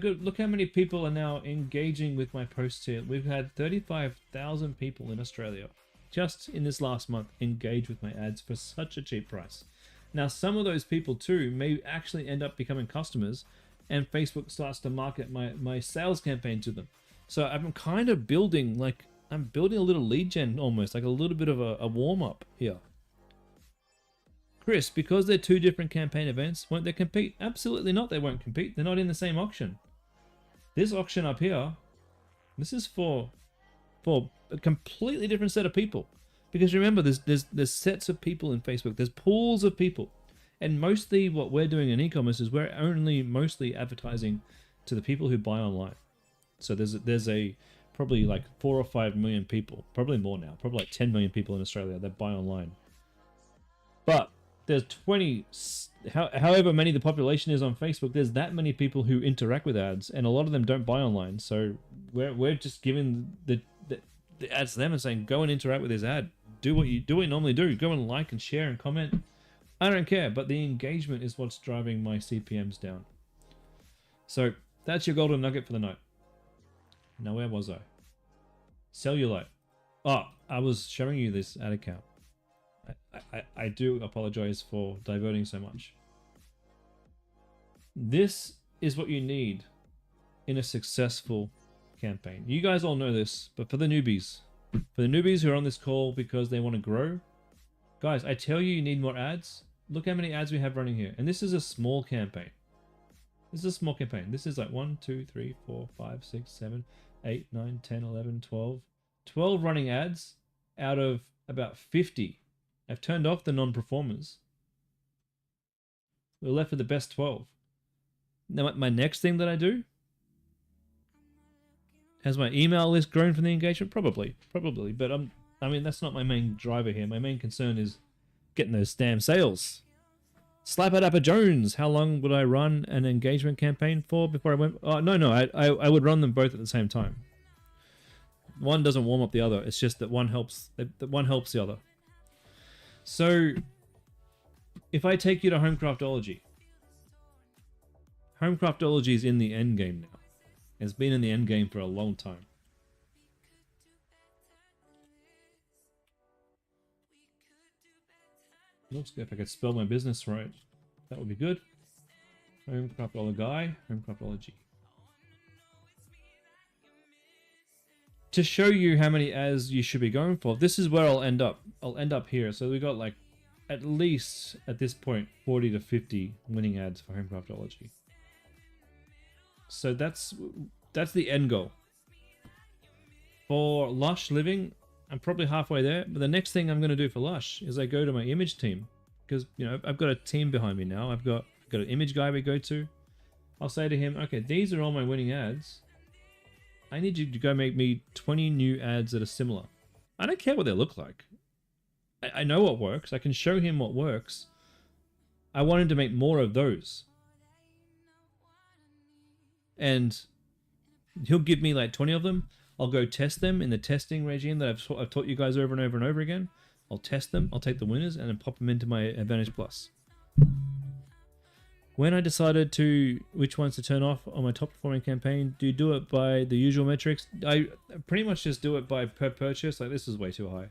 good? Look how many people are now engaging with my posts here. We've had 35,000 people in Australia just in this last month engage with my ads for such a cheap price. Now, some of those people too may actually end up becoming customers, and Facebook starts to market my sales campaign to them. So I'm kind of building, I'm building a little lead gen, almost like a little bit of a warm up here. Chris, because they're two different campaign events, won't they compete? Absolutely not, they won't compete. They're not in the same auction. This auction up here, this is for a completely different set of people. Because remember, there's sets of people in Facebook. There's pools of people. And mostly what we're doing in e-commerce is we're only mostly advertising to the people who buy online. So there's probably like 4 or 5 million people, probably more now, probably like 10 million people in Australia that buy online. But there's however many the population is on Facebook, there's that many people who interact with ads, and a lot of them don't buy online. So we're just giving the ads to them and saying, go and interact with this ad. Do what you normally do. Go and like and share and comment. I don't care, but the engagement is what's driving my CPMs down. So that's your golden nugget for the night. Now, where was I? Cellulite. Oh, I was showing you this ad account. I do apologize for diverting so much. This is what you need in a successful campaign. You guys all know this, but for the newbies who are on this call because they want to grow, guys, I tell you, you need more ads. Look how many ads we have running here. And this is a small campaign. This is a small campaign. This is like 1, 2, 3, 4, 5, 6, 7, 8, 9, 10, 11, 12. 12 running ads out of about 50. I've turned off the non-performers. We're left with the best 12. Now, my next thing that I do, has my email list grown from the engagement? Probably. But I mean, that's not my main driver here. My main concern is getting those damn sales. Slap it up a Jones. How long would I run an engagement campaign for before I went? Oh, no. I would run them both at the same time. One doesn't warm up the other. It's just that one helps the other. So if I take you to Homecraftology. Homecraftology is in the end game now. It's been in the end game for a long time. Looks good. If I could spell my business right, that would be good. Homecraftology, Homecraftology. To show you how many ads you should be going for, this is where I'll end up. I'll end up here. So we got like, at least at this point, 40 to 50 winning ads for Homecraftology. So that's the end goal. For Lush Living, I'm probably halfway there. But the next thing I'm going to do for Lush is I go to my image team. Because, you know, I've got a team behind me now. I've got an image guy we go to. I'll say to him, okay, these are all my winning ads. I need you to go make me 20 new ads that are similar. I don't care what they look like. I know what works. I can show him what works. I want him to make more of those. And he'll give me like 20 of them. I'll go test them in the testing regime that I've taught you guys over and over and over again. I'll test them. I'll take the winners and then pop them into my Advantage Plus. When I decided which ones to turn off on my top performing campaign, do you do it by the usual metrics? I pretty much just do it by per purchase. Like, this is way too high.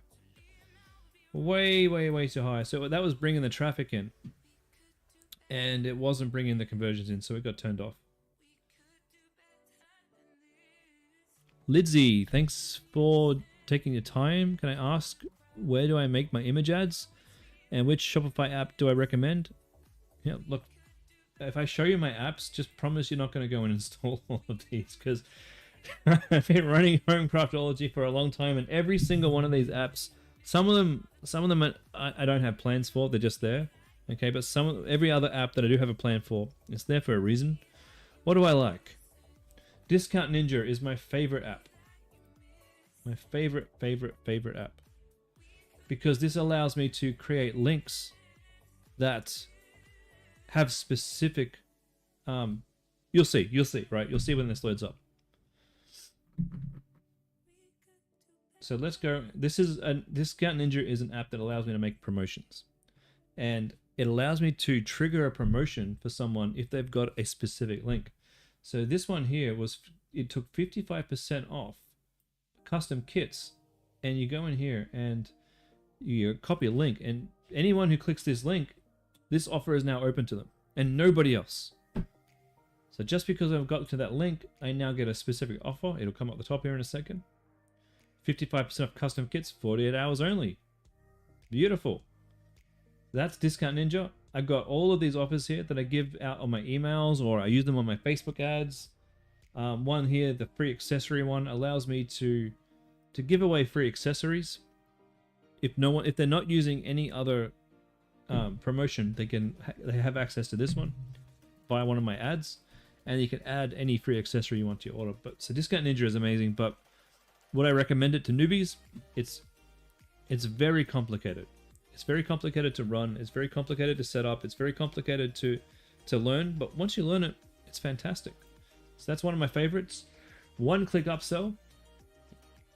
Way too high. So that was bringing the traffic in. And it wasn't bringing the conversions in, so it got turned off. Lidsey, thanks for taking your time. Can I ask, where do I make my image ads? And which Shopify app do I recommend? Yeah, look, if I show you my apps, just promise you're not going to go and install all of these, because I've been running Homecraftology for a long time, and every single one of these apps, some of them I don't have plans for, they're just there. Okay, but every other app that I do have a plan for, it's there for a reason. What do I like? Discount Ninja is my favorite app. My favorite app. Because this allows me to create links that have specific... you'll see, right? You'll see when this loads up. So let's go. Discount Ninja is an app that allows me to make promotions. And it allows me to trigger a promotion for someone if they've got a specific link. So this one here it took 55% off custom kits, and you go in here and you copy a link, and anyone who clicks this link, this offer is now open to them and nobody else. So just because I've got to that link, I now get a specific offer. It'll come up the top here in a second. 55% off custom kits, 48 hours only. Beautiful. That's Discount Ninja. I've got all of these offers here that I give out on my emails, or I use them on my Facebook ads. One here, the free accessory one, allows me to give away free accessories. If they're not using any other promotion, they have access to this one via one of my ads, and you can add any free accessory you want to your order. But so Discount Ninja is amazing, but would I recommend it to newbies? It's very complicated. It's very complicated to run. It's very complicated to set up. It's very complicated to learn. But once you learn it, it's fantastic. So that's one of my favorites. One-click upsell.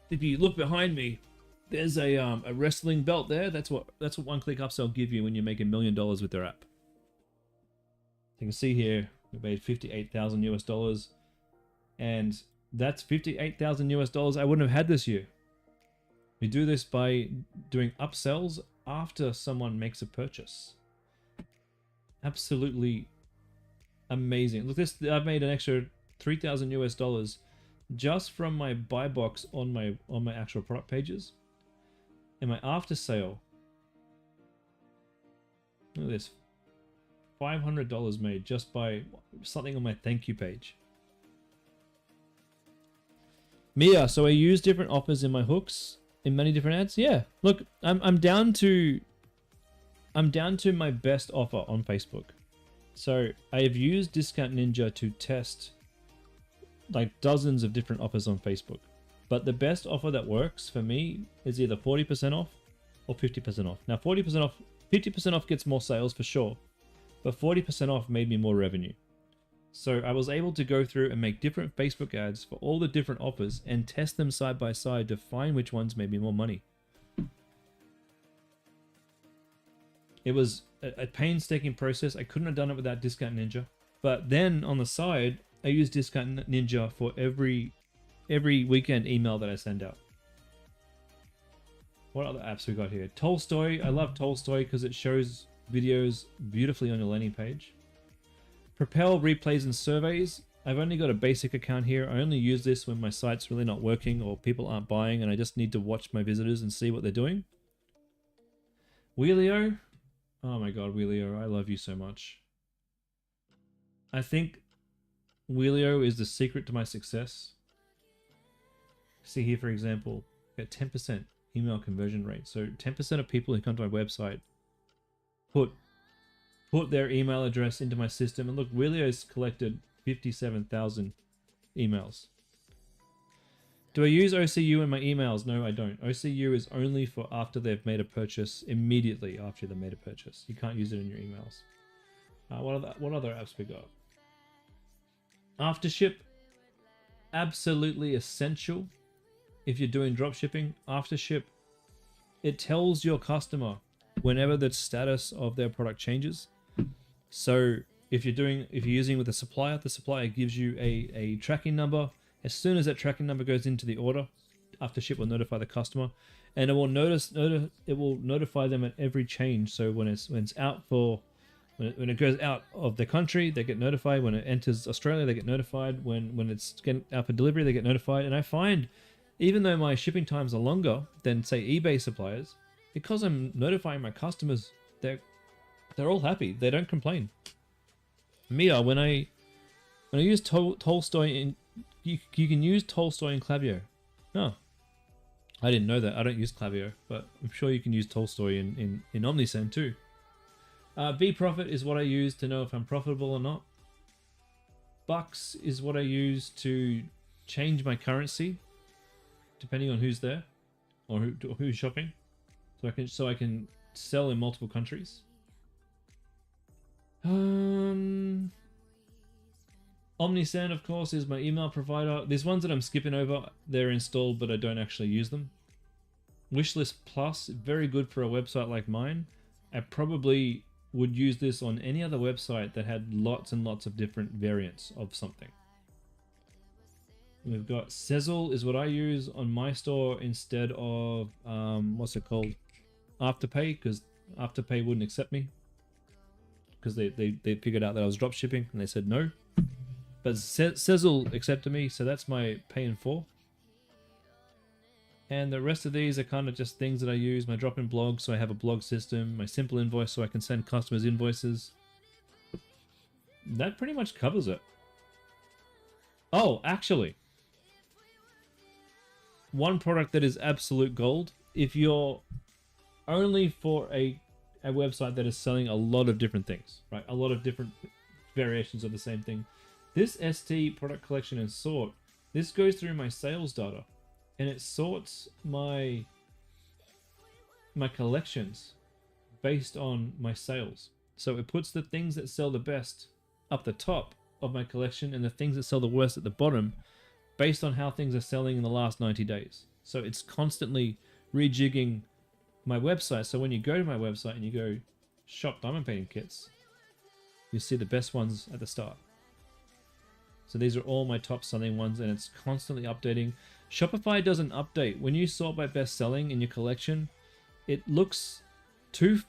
If you look behind me, there's a wrestling belt there. That's what one-click upsell give you when you make $1 million with their app. You can see here we made 58,000 US dollars, and that's 58,000 US dollars I wouldn't have had this year. We do this by doing upsells after someone makes a purchase. Absolutely amazing. Look, this, I've made an extra 3,000 US dollars just from my buy box on my actual product pages. And my after sale, look at this, $500 made just by something on my thank you page. Mia, so I use different offers in my hooks in many different ads. Yeah, look, I'm down to my best offer on Facebook. So I have used Discount Ninja to test like dozens of different offers on Facebook. But the best offer that works for me is either 40% off or 50% off. Now 40% off, 50% off gets more sales for sure, but 40% off made me more revenue. So I was able to go through and make different Facebook ads for all the different offers and test them side by side to find which ones made me more money. It was a painstaking process. I couldn't have done it without Discount Ninja. But then on the side, I use Discount Ninja for every weekend email that I send out. What other apps we got here? Tolstoy. I love Tolstoy because it shows videos beautifully on your landing page. Propel replays and surveys. I've only got a basic account here. I only use this when my site's really not working or people aren't buying and I just need to watch my visitors and see what they're doing. Wheelio. Oh my god, Wheelio, I love you so much. I think Wheelio is the secret to my success. See here, for example, get 10% email conversion rate. So 10% of people who come to my website put their email address into my system. And look, Wheelio's collected 57,000 emails. Do I use OCU in my emails? No, I don't. OCU is only for after they've made a purchase, immediately after they've made a purchase. You can't use it in your emails. What other apps we got? Aftership, absolutely essential. If you're doing dropshipping, Aftership, it tells your customer whenever the status of their product changes. So if you're using with a supplier, the supplier gives you a tracking number. As soon as that tracking number goes into the order, Aftership will notify the customer, and it will notify them at every change. So when it's out for when it goes out of the country, they get notified. When it enters Australia, they get notified. When it's getting out for delivery, they get notified. And I find, even though my shipping times are longer than say eBay suppliers, because I'm notifying my customers, they're all happy. They don't complain. Mia, when I use Tolstoy in, you can use Tolstoy in Klaviyo. Oh, I didn't know that. I don't use Klaviyo, but I'm sure you can use Tolstoy in Omnisend too. Bprofit is what I use to know if I'm profitable or not. Bucks is what I use to change my currency, depending on who's there or who's shopping, so I can sell in multiple countries. Omnisend, of course, is my email provider. There's ones that I'm skipping over. They're installed, but I don't actually use them. Wishlist Plus, very good for a website like mine. I probably would use this on any other website that had lots and lots of different variants of something. We've got Sezzle is what I use on my store instead of, what's it called? Afterpay, because Afterpay wouldn't accept me. Because they figured out that I was dropshipping and they said no. But Sezzle accepted me, so that's my pay in full. And the rest of these are kind of just things that I use. My drop-in blog, so I have a blog system. My simple invoice, so I can send customers invoices. That pretty much covers it. Oh, actually, one product that is absolute gold. If you're only for a website that is selling a lot of different things, right? A lot of different variations of the same thing. This ST product collection and sort, this goes through my sales data and it sorts my collections based on my sales. So it puts the things that sell the best up the top of my collection and the things that sell the worst at the bottom based on how things are selling in the last 90 days. So it's constantly rejigging my website. So when you go to my website and you go shop diamond painting kits, you see the best ones at the start. So these are all my top selling ones, and it's constantly updating. Shopify doesn't update. When you sort by best selling in your collection, it looks too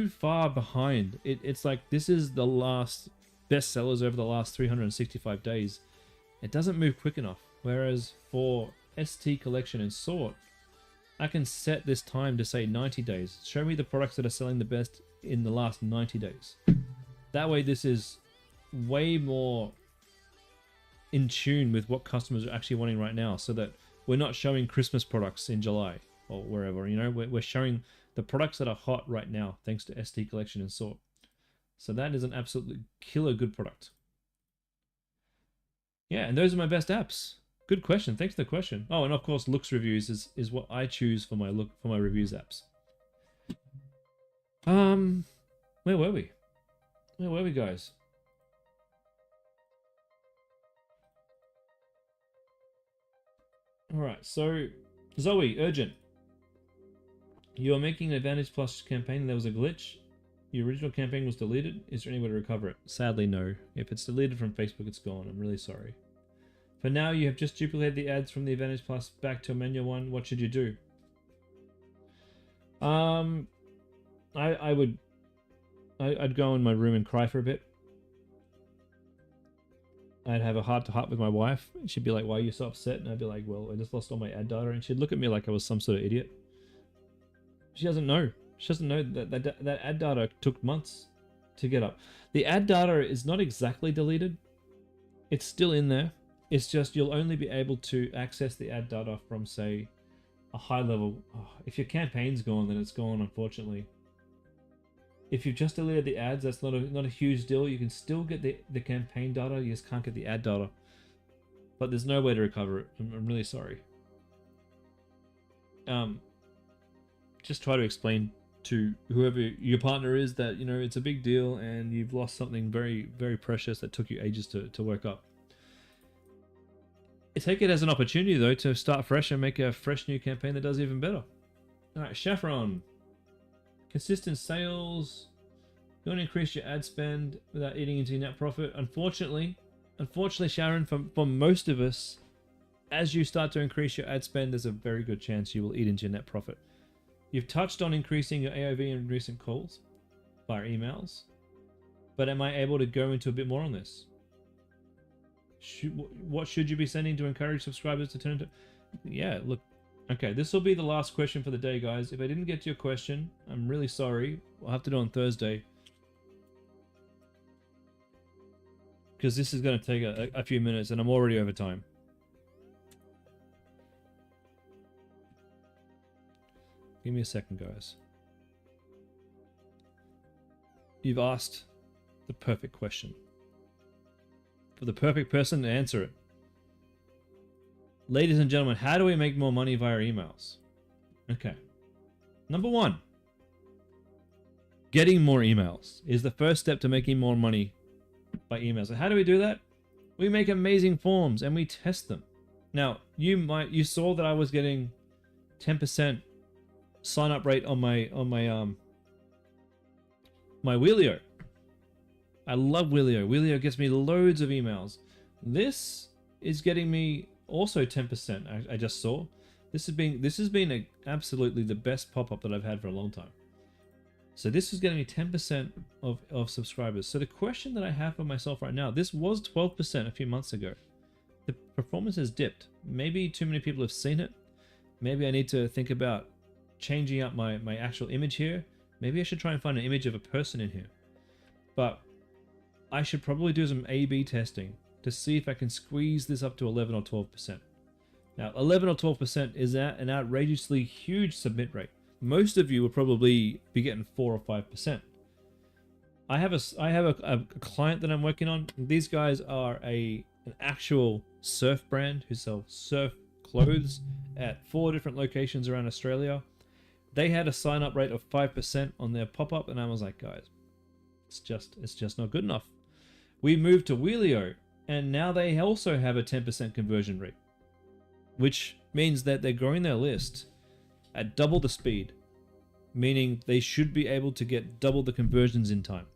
far behind. It's like this is the last best sellers over the last 365 days. It doesn't move quick enough. Whereas for ST collection and sort, I can set this time to say 90 days. Show me the products that are selling the best in the last 90 days. That way this is way more in tune with what customers are actually wanting right now, so that we're not showing Christmas products in July or wherever, you know, we're showing the products that are hot right now thanks to ST collection and sort. So that is an absolutely killer good product. Yeah, and those are my best apps. Good question. Thanks for the question. Oh, and of course, looks reviews is what I choose for my reviews apps. Where were we? Where were we, guys? All right. So, Zoe, urgent. You are making an Advantage Plus campaign and there was a glitch. Your original campaign was deleted. Is there any way to recover it? Sadly, no. If it's deleted from Facebook, it's gone. I'm really sorry. For now, you have just duplicated the ads from the Advantage Plus back to a manual one. What should you do? I'd go in my room and cry for a bit. I'd have a heart-to-heart with my wife. She'd be like, why are you so upset? And I'd be like, well, I just lost all my ad data. And she'd look at me like I was some sort of idiot. She doesn't know. She doesn't know that ad data took months to get up. The ad data is not exactly deleted. It's still in there. It's just you'll only be able to access the ad data from, say, a high level. Oh, if your campaign's gone, then it's gone, unfortunately. If you've just deleted the ads, that's not a huge deal. You can still get the campaign data. You just can't get the ad data. But there's no way to recover it. I'm really sorry. Just try to explain to whoever your partner is that, you know, it's a big deal and you've lost something very, very precious that took you ages to work up. Take it as an opportunity, though, to start fresh and make a fresh new campaign that does even better. All right, Saffron. Consistent sales. You want to increase your ad spend without eating into your net profit. Unfortunately, Sharon, for most of us, as you start to increase your ad spend, there's a very good chance you will eat into your net profit. You've touched on increasing your AOV in recent calls via emails, but am I able to go into a bit more on this? What should you be sending to encourage subscribers to turn to? Yeah, look. Okay, this will be the last question for the day, guys. If I didn't get to your question, I'm really sorry. We'll have to do it on Thursday, because this is going to take a few minutes and I'm already over time. Give me a second, guys. You've asked the perfect question for the perfect person to answer it. Ladies and gentlemen, how do we make more money via emails? Okay. Number one, getting more emails is the first step to making more money by emails. And how do we do that? We make amazing forms and we test them. Now, you saw that I was getting 10% sign up rate on my Wheelio. I love Wheelio. Wheelio gets me loads of emails. This is getting me also 10%. I just saw. This has been absolutely the best pop-up that I've had for a long time. So this is getting me 10% of subscribers. So the question that I have for myself right now, this was 12% a few months ago. The performance has dipped. Maybe too many people have seen it. Maybe I need to think about changing up my actual image here. Maybe I should try and find an image of a person in here. But I should probably do some A/B testing to see if I can squeeze this up to 11 or 12%. Now, 11 or 12% is an outrageously huge submit rate. Most of you will probably be getting 4 or 5%. I have a client that I'm working on. These guys are an actual surf brand who sell surf clothes at 4 different locations around Australia. They had a sign up rate of 5% on their pop-up, and I was like, guys, it's just not good enough. We moved to Wheelio, and now they also have a 10% conversion rate, which means that they're growing their list at double the speed, meaning they should be able to get double the conversions in time.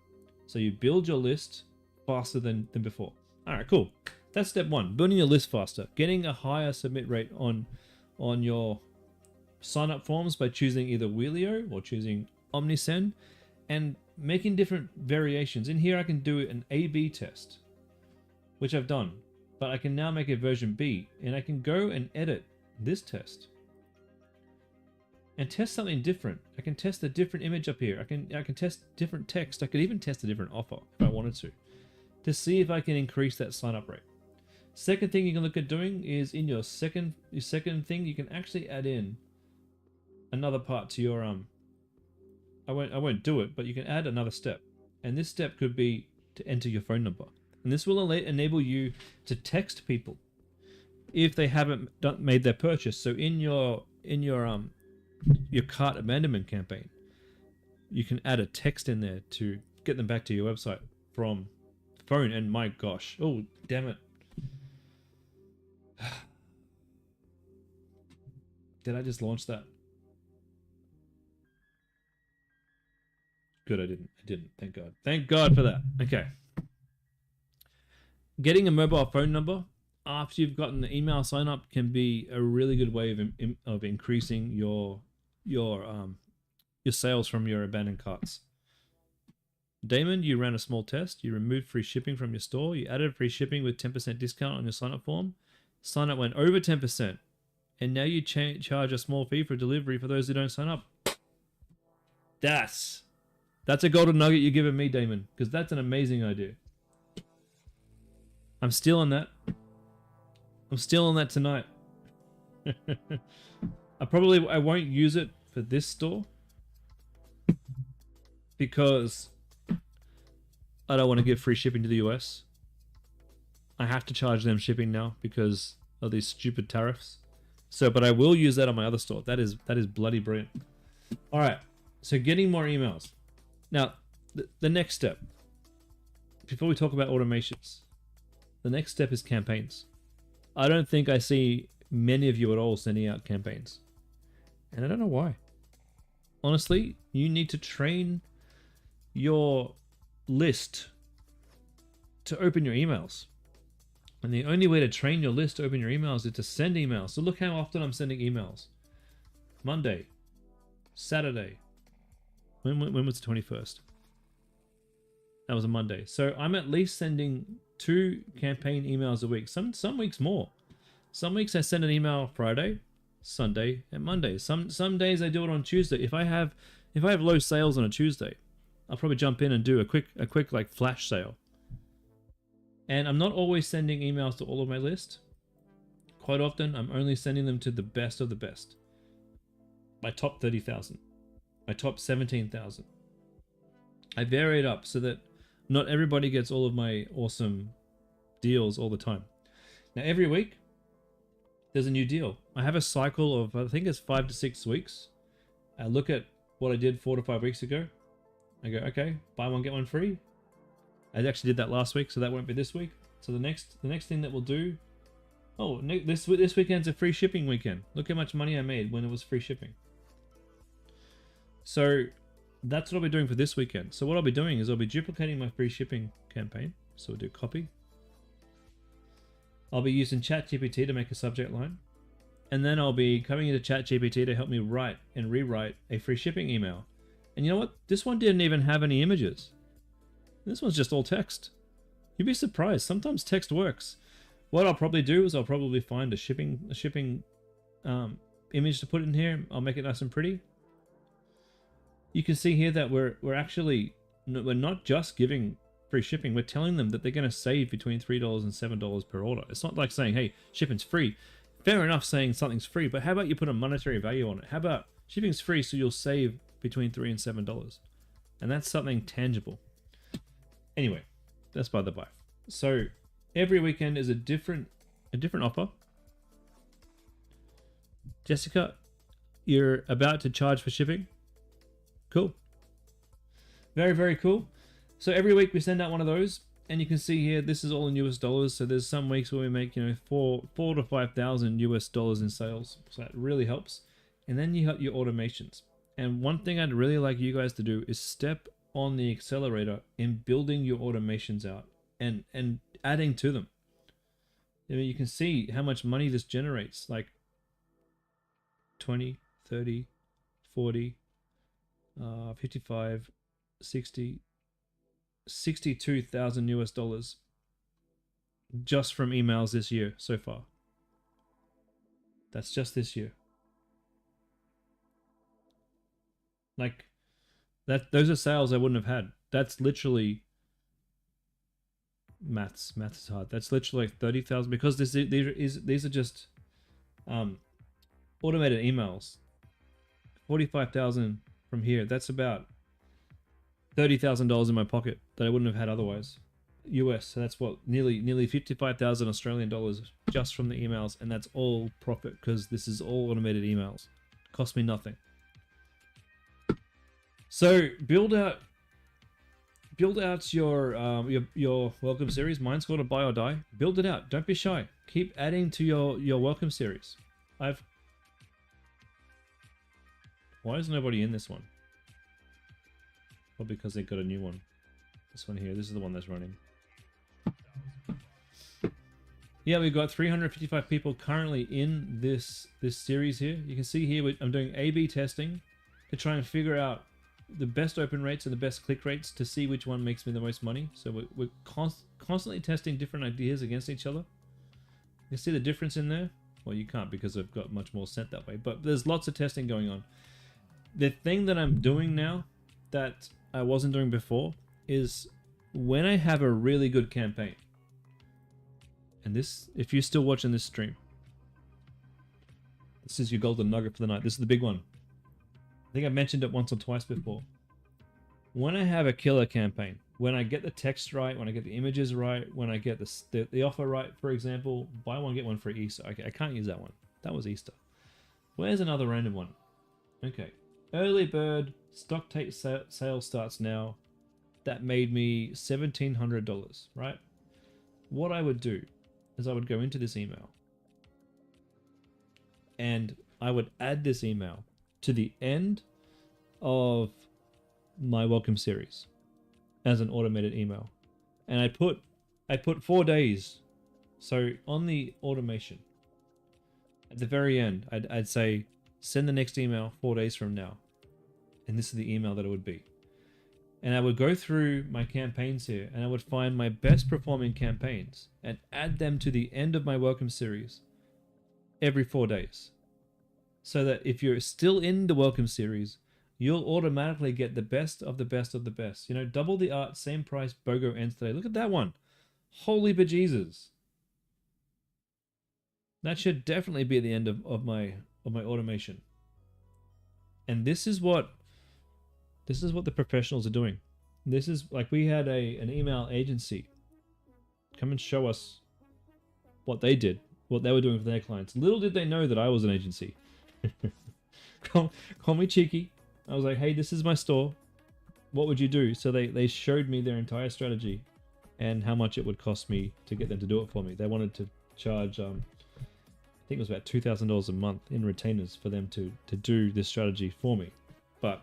So you build your list faster than before. All right, cool. That's step one, building your list faster, getting a higher submit rate on your sign up forms by choosing either Wheelio or choosing Omnisend, and making different variations. In here I can do an A/B test, which I've done, but I can now make a version B, and I can go and edit this test and test something different. I can test a different image up here. I can test different text. I could even test a different offer if I wanted to see if I can increase that sign up rate. Second thing you can look at doing is in your second thing, you can actually add in another part to your I won't do it, but you can add another step, and this step could be to enter your phone number, and this will enable you to text people if they haven't made their purchase. So in your cart abandonment campaign, you can add a text in there to get them back to your website from phone. And my gosh, oh damn it, did I just launch that? Good, I didn't. Thank God. Thank God for that. Okay. Getting a mobile phone number after you've gotten the email sign up can be a really good way of increasing your sales from your abandoned carts. Damon, you ran a small test. You removed free shipping from your store. You added free shipping with 10% discount on your sign up form. Sign up went over 10%, and now you charge a small fee for delivery for those who don't sign up. That's a golden nugget you're giving me, Damon, because that's an amazing idea. I'm stealing that. I'm stealing that tonight. I won't use it for this store because I don't want to give free shipping to the US. I have to charge them shipping now because of these stupid tariffs. So, but I will use that on my other store. That is bloody brilliant. All right. So getting more emails. Now, the next step, before we talk about automations, the next step is campaigns. I don't think I see many of you at all sending out campaigns. And I don't know why. Honestly, you need to train your list to open your emails. And the only way to train your list to open your emails is to send emails. So look how often I'm sending emails. Monday, Saturday. When was the 21st? That was a Monday. So I'm at least sending 2 campaign emails a week. Some weeks more. Some weeks I send an email Friday, Sunday, and Monday. Some days I do it on Tuesday. If I have low sales on a Tuesday, I'll probably jump in and do a quick like flash sale. And I'm not always sending emails to all of my list. Quite often I'm only sending them to the best of the best. My top 30,000. My top 17,000. I vary it up so that not everybody gets all of my awesome deals all the time. Now every week there's a new deal. I have a cycle of, I think it's 5 to 6 weeks. I look at what I did 4 to 5 weeks ago. I go, okay, buy one get one free. I actually did that last week, so that won't be this week. So the next thing that we'll do, this weekend's a free shipping weekend. Look how much money I made when it was free shipping. So that's what I'll be doing for this weekend. So what I'll be doing is I'll be duplicating my free shipping campaign. So we'll do copy. I'll be using ChatGPT to make a subject line. And then I'll be coming into ChatGPT to help me write and rewrite a free shipping email. And you know what? This one didn't even have any images. This one's just all text. You'd be surprised. Sometimes text works. What I'll probably do is I'll probably find a shipping image to put in here. I'll make it nice and pretty. You can see here that we're not just giving free shipping. We're telling them that they're going to save between $3 and $7 per order. It's not like saying, hey, shipping's free. Fair enough saying something's free, but how about you put a monetary value on it? How about shipping's free so you'll save between $3 and $7? And that's something tangible. Anyway, that's by the by. So every weekend is a different offer. Jessica, you're about to charge for shipping. Cool. Very, very cool. So every week we send out one of those, and you can see here, this is all in US dollars. So there's some weeks where we make, you know, four to 5,000 US dollars in sales. So that really helps. And then you have your automations. And one thing I'd really like you guys to do is step on the accelerator in building your automations out and adding to them. I mean, you can see how much money this generates, like 20, 30, 40, 55, 60, 62,000 US dollars just from emails this year so far. That's just this year. Like that, those are sales I wouldn't have had. That's literally maths is hard. That's literally like 30,000, because these are just automated emails. 45,000 from here. That's about $30,000 in my pocket that I wouldn't have had otherwise. US. So that's what, nearly 55,000 Australian dollars just from the emails, and that's all profit because this is all automated emails. Cost me nothing. So build out your welcome series. Mine's called a buy or die. Build it out. Don't be shy. Keep adding to your welcome series. Why is nobody in this one? Well, because they got a new one. This one here. This is the one that's running. Yeah, we've got 355 people currently in this series here. You can see here I'm doing A/B testing to try and figure out the best open rates and the best click rates to see which one makes me the most money. So we're constantly testing different ideas against each other. You see the difference in there? Well, you can't because I've got much more sent that way, but there's lots of testing going on. The thing that I'm doing now that I wasn't doing before is when I have a really good campaign, and this, if you're still watching this stream, this is your golden nugget for the night. This is the big one. I think I mentioned it once or twice before. When I have a killer campaign, when I get the text right, when I get the images right, when I get the offer right, for example, buy one, get one for Easter. Okay, I can't use that one. That was Easter. Where's another random one? Okay. Early bird, stock take sale starts now. That made me $1,700, right? What I would do is I would go into this email and I would add this email to the end of my welcome series as an automated email, and I put 4 days. So on the automation at the very end, I'd say send the next email 4 days from now, and this is the email that it would be. And I would go through my campaigns here and I would find my best performing campaigns and add them to the end of my welcome series every 4 days. So that if you're still in the welcome series, you'll automatically get the best of the best of the best. You know, double the art, same price, BOGO ends today. Look at that one. Holy bejesus. That should definitely be at the end of my automation. And this is what the professionals are doing. This is like, we had an email agency come and show us what they did, what they were doing for their clients. Little did they know that I was an agency. Call me cheeky. I was like, hey, this is my store. What would you do? So they showed me their entire strategy and how much it would cost me to get them to do it for me. They wanted to charge, I think it was about $2,000 a month in retainers for them to do this strategy for me. But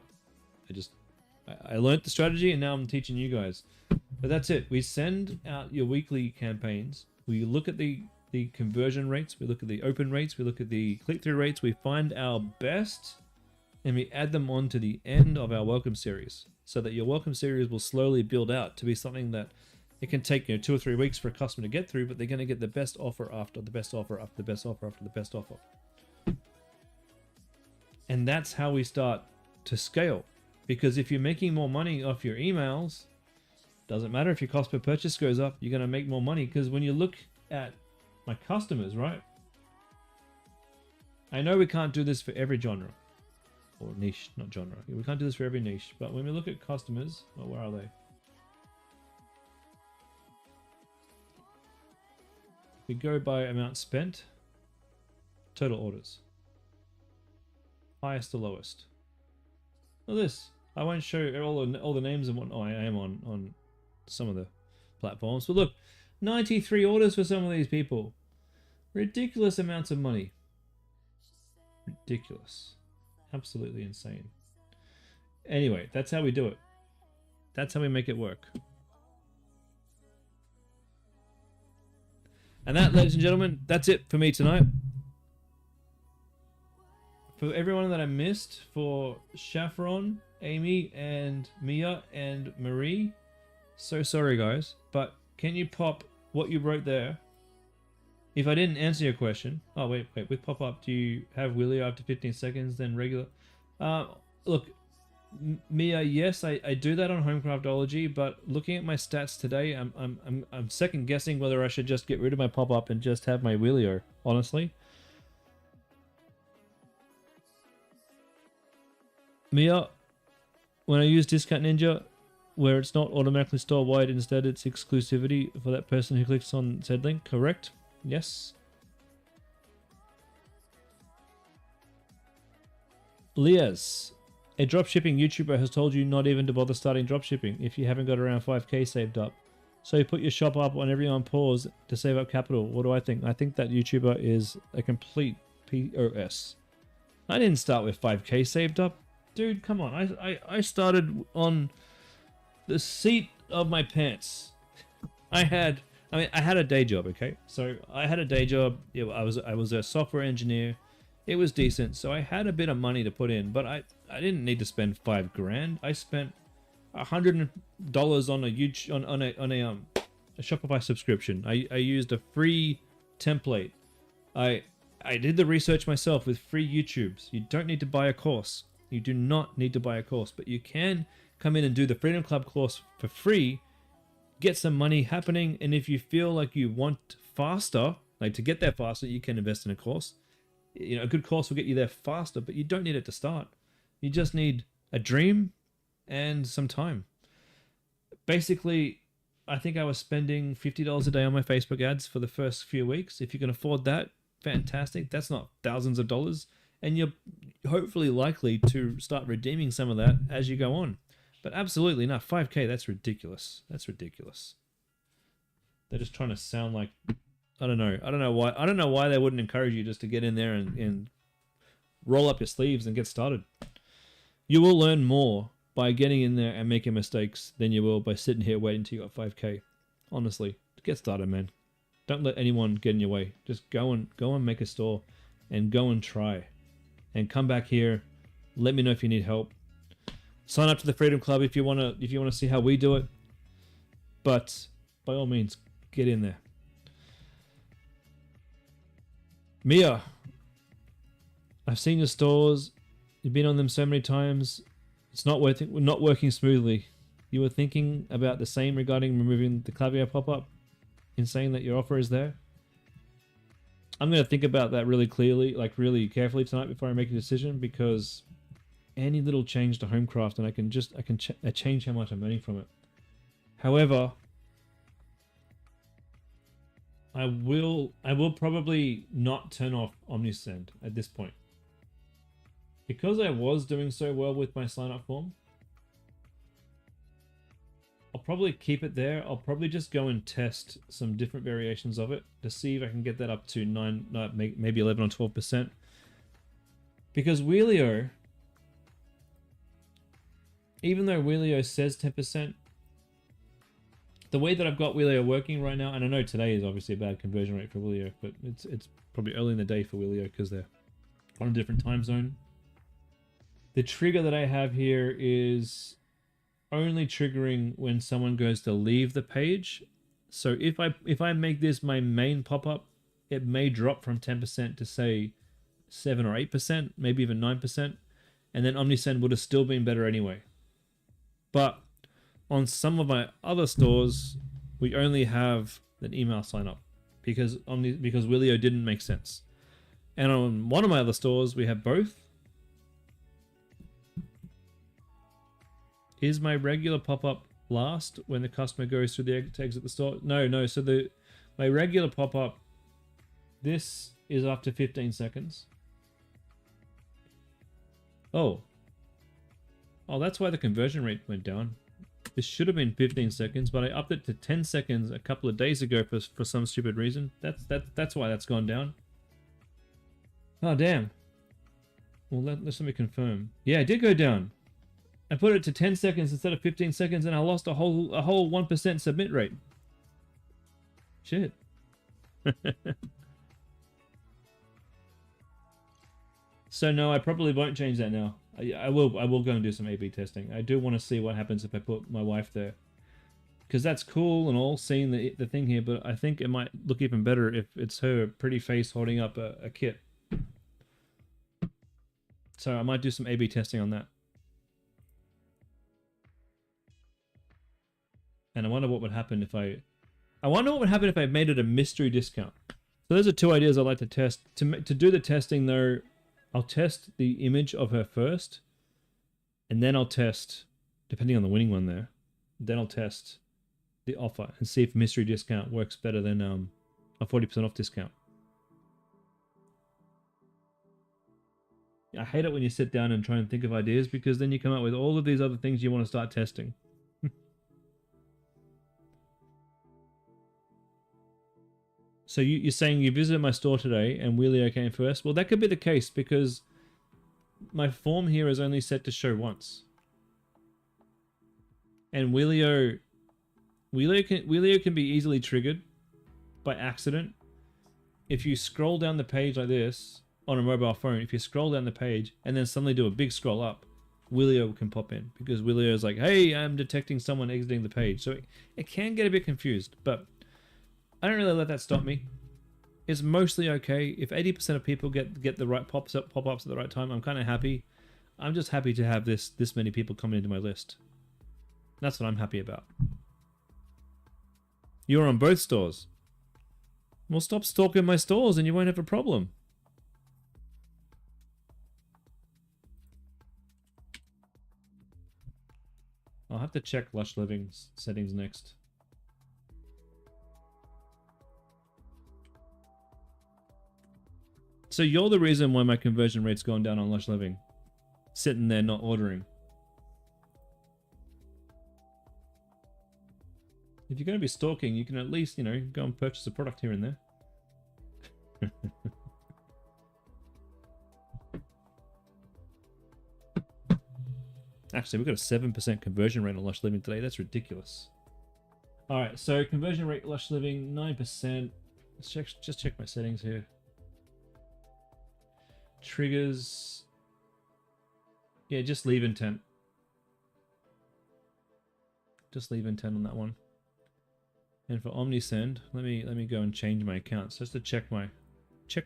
I learned the strategy and now I'm teaching you guys. But that's it. We send out your weekly campaigns. We look at the conversion rates, we look at the open rates, we look at the click-through rates, we find our best and we add them on to the end of our welcome series, so that your welcome series will slowly build out to be something that it can take, you know, 2 or 3 weeks for a customer to get through, but they're going to get the best offer after the best offer after the best offer after the best offer. And that's how we start to scale. Because if you're making more money off your emails, doesn't matter if your cost per purchase goes up, you're going to make more money. Because when you look at my customers, right? I know we can't do this for every genre. Or niche, not genre. We can't do this for every niche. But when we look at customers, well, where are they? We go by amount spent, total orders. highest to lowest. Look at this. I won't show all the names and what. Oh, I am on some of the platforms, but look, 93 orders for some of these people. Ridiculous amounts of money. Ridiculous. Absolutely insane. Anyway, that's how we do it. That's how we make it work. And that, ladies and gentlemen, that's it for me tonight. For everyone that I missed, for Shaffron, Amy, and Mia, and Marie, so sorry guys, but can you pop what you wrote there? If I didn't answer your question, oh wait, with pop-up, do you have Willio after 15 seconds, then regular? Look, Mia, yes, I do that on Homecraftology, but looking at my stats today, I'm second guessing whether I should just get rid of my pop-up and just have my Willio, honestly. Mia, when I use Discount Ninja, where it's not automatically store-wide, instead it's exclusivity for that person who clicks on said link, correct? Yes. Liaz, a dropshipping YouTuber has told you not even to bother starting dropshipping if you haven't got around 5k saved up. So you put your shop up on everyone pause to save up capital. What do I think? I think that YouTuber is a complete POS. I didn't start with 5k saved up. Dude, come on. I started on the seat of my pants. I had a day job, okay? So I had a day job. Yeah, I was a software engineer. It was decent, so I had a bit of money to put in, but I didn't need to spend $5 grand. I spent $100 on a Shopify subscription. I used a free template. I did the research myself with free YouTubes. You don't need to buy a course. You do not need to buy a course, but you can come in and do the Freedom Club course for free, get some money happening, and if you feel like you want faster, like to get there faster, you can invest in a course. You know, a good course will get you there faster, but you don't need it to start. You just need a dream and some time. Basically, I think I was spending $50 a day on my Facebook ads for the first few weeks. If you can afford that, fantastic. That's not thousands of dollars. And you're hopefully likely to start redeeming some of that as you go on. But absolutely not. 5k, that's ridiculous. That's ridiculous. They're just trying to sound like, I don't know why they wouldn't encourage you just to get in there and roll up your sleeves and get started. You will learn more by getting in there and making mistakes than you will by sitting here waiting until you got 5k. Honestly, get started, man. Don't let anyone get in your way. Just go and make a store and go and try. And come back here. Let me know if you need help. Sign up to the Freedom Club if you wanna see how we do it. But by all means, get in there. Mia, I've seen your stores. You've been on them so many times. It's not working smoothly. You were thinking about the same regarding removing the Klaviyo pop-up in saying that your offer is there. I'm going to think about that really clearly, like really carefully tonight before I make a decision, because any little change to Homecraft and I can change how much I'm earning from it. However, I will probably not turn off Omnisend at this point. Because I was doing so well with my sign-up form, I'll probably keep it there. I'll probably just go and test some different variations of it to see if I can get that up to maybe 11 or 12%. Because Wheelio, even though Wheelio says 10%, the way that I've got Wheelio working right now, and I know today is obviously a bad conversion rate for Wheelio, but it's probably early in the day for Wheelio because they're on a different time zone. The trigger that I have here is only triggering when someone goes to leave the page. So if I make this my main pop-up, it may drop from 10% to say 7 or 8%, maybe even 9%, and then Omnisend would have still been better anyway. But on some of my other stores, we only have an email sign up because Wheelio didn't make sense. And on one of my other stores, we have both. Is my regular pop-up last when the customer goes through the to exit the store? No. So my regular pop-up, this is after 15 seconds. Oh. Oh, that's why the conversion rate went down. This should have been 15 seconds, but I upped it to 10 seconds a couple of days ago for some stupid reason. That's why that's gone down. Oh, damn. Well, let me confirm. Yeah, it did go down. I put it to 10 seconds instead of 15 seconds, and I lost a whole 1% submit rate. Shit. So no, I probably won't change that now. I will go and do some A/B testing. I do want to see what happens if I put my wife there, because that's cool and all, seeing the thing here. But I think it might look even better if it's her pretty face holding up a kit. So I might do some A/B testing on that. And I wonder what would happen if I made it a mystery discount. So those are two ideas I'd like to test. To do the testing though, I'll test the image of her first, and then I'll test, depending on the winning one there, then I'll test the offer and see if mystery discount works better than a 40% off discount. I hate it when you sit down and try and think of ideas, because then you come up with all of these other things you want to start testing. So you're saying you visited my store today and Wheelio came first? Well, that could be the case, because my form here is only set to show once. And Wheelio can be easily triggered by accident. If you scroll down the page like this on a mobile phone, if you scroll down the page and then suddenly do a big scroll up, Wheelio can pop in, because Wheelio is like, hey, I'm detecting someone exiting the page. So it can get a bit confused, but I don't really let that stop me. It's mostly okay. If 80% of people get the right pop-ups at the right time, I'm kind of happy. I'm just happy to have this many people coming into my list. That's what I'm happy about. You're on both stores. Well, stop stalking my stores and you won't have a problem. I'll have to check Lush Living settings next. So you're the reason why my conversion rate's gone down on Lush Living. Sitting there not ordering. If you're going to be stalking, you can at least, you know, go and purchase a product here and there. Actually, we've got a 7% conversion rate on Lush Living today. That's ridiculous. Alright, so conversion rate Lush Living, 9%. Let's just check my settings here. Triggers. Yeah, just leave intent. Just leave intent on that one. And for OmniSend, let me go and change my accounts just to check my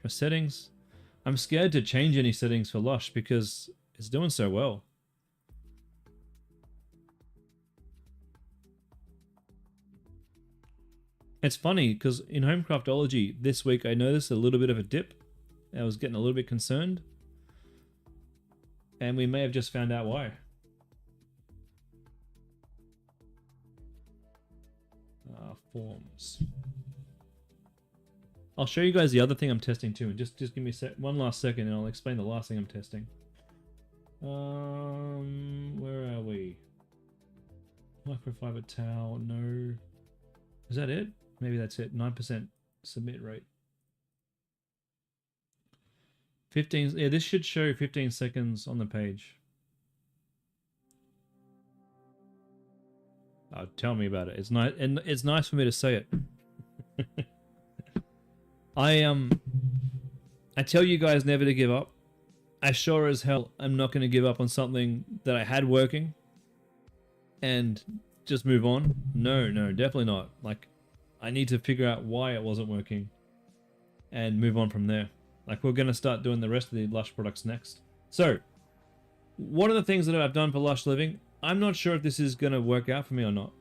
settings. I'm scared to change any settings for Lush because it's doing so well. It's funny because in Homecraftology this week I noticed a little bit of a dip. I was getting a little bit concerned. And we may have just found out why. Forms. I'll show you guys the other thing I'm testing too. And just give me one last second and I'll explain the last thing I'm testing. Where are we? Microfiber towel, no. Is that it? Maybe that's it. 9% submit rate. 15, yeah, this should show 15 seconds on the page. Oh, tell me about it. It's nice, and it's nice for me to say it. I tell you guys never to give up. I sure as hell am not going to give up on something that I had working and just move on. No, definitely not. Like, I need to figure out why it wasn't working and move on from there. Like, we're going to start doing the rest of the Lush products next. So, one of the things that I've done for Lush Living, I'm not sure if this is going to work out for me or not.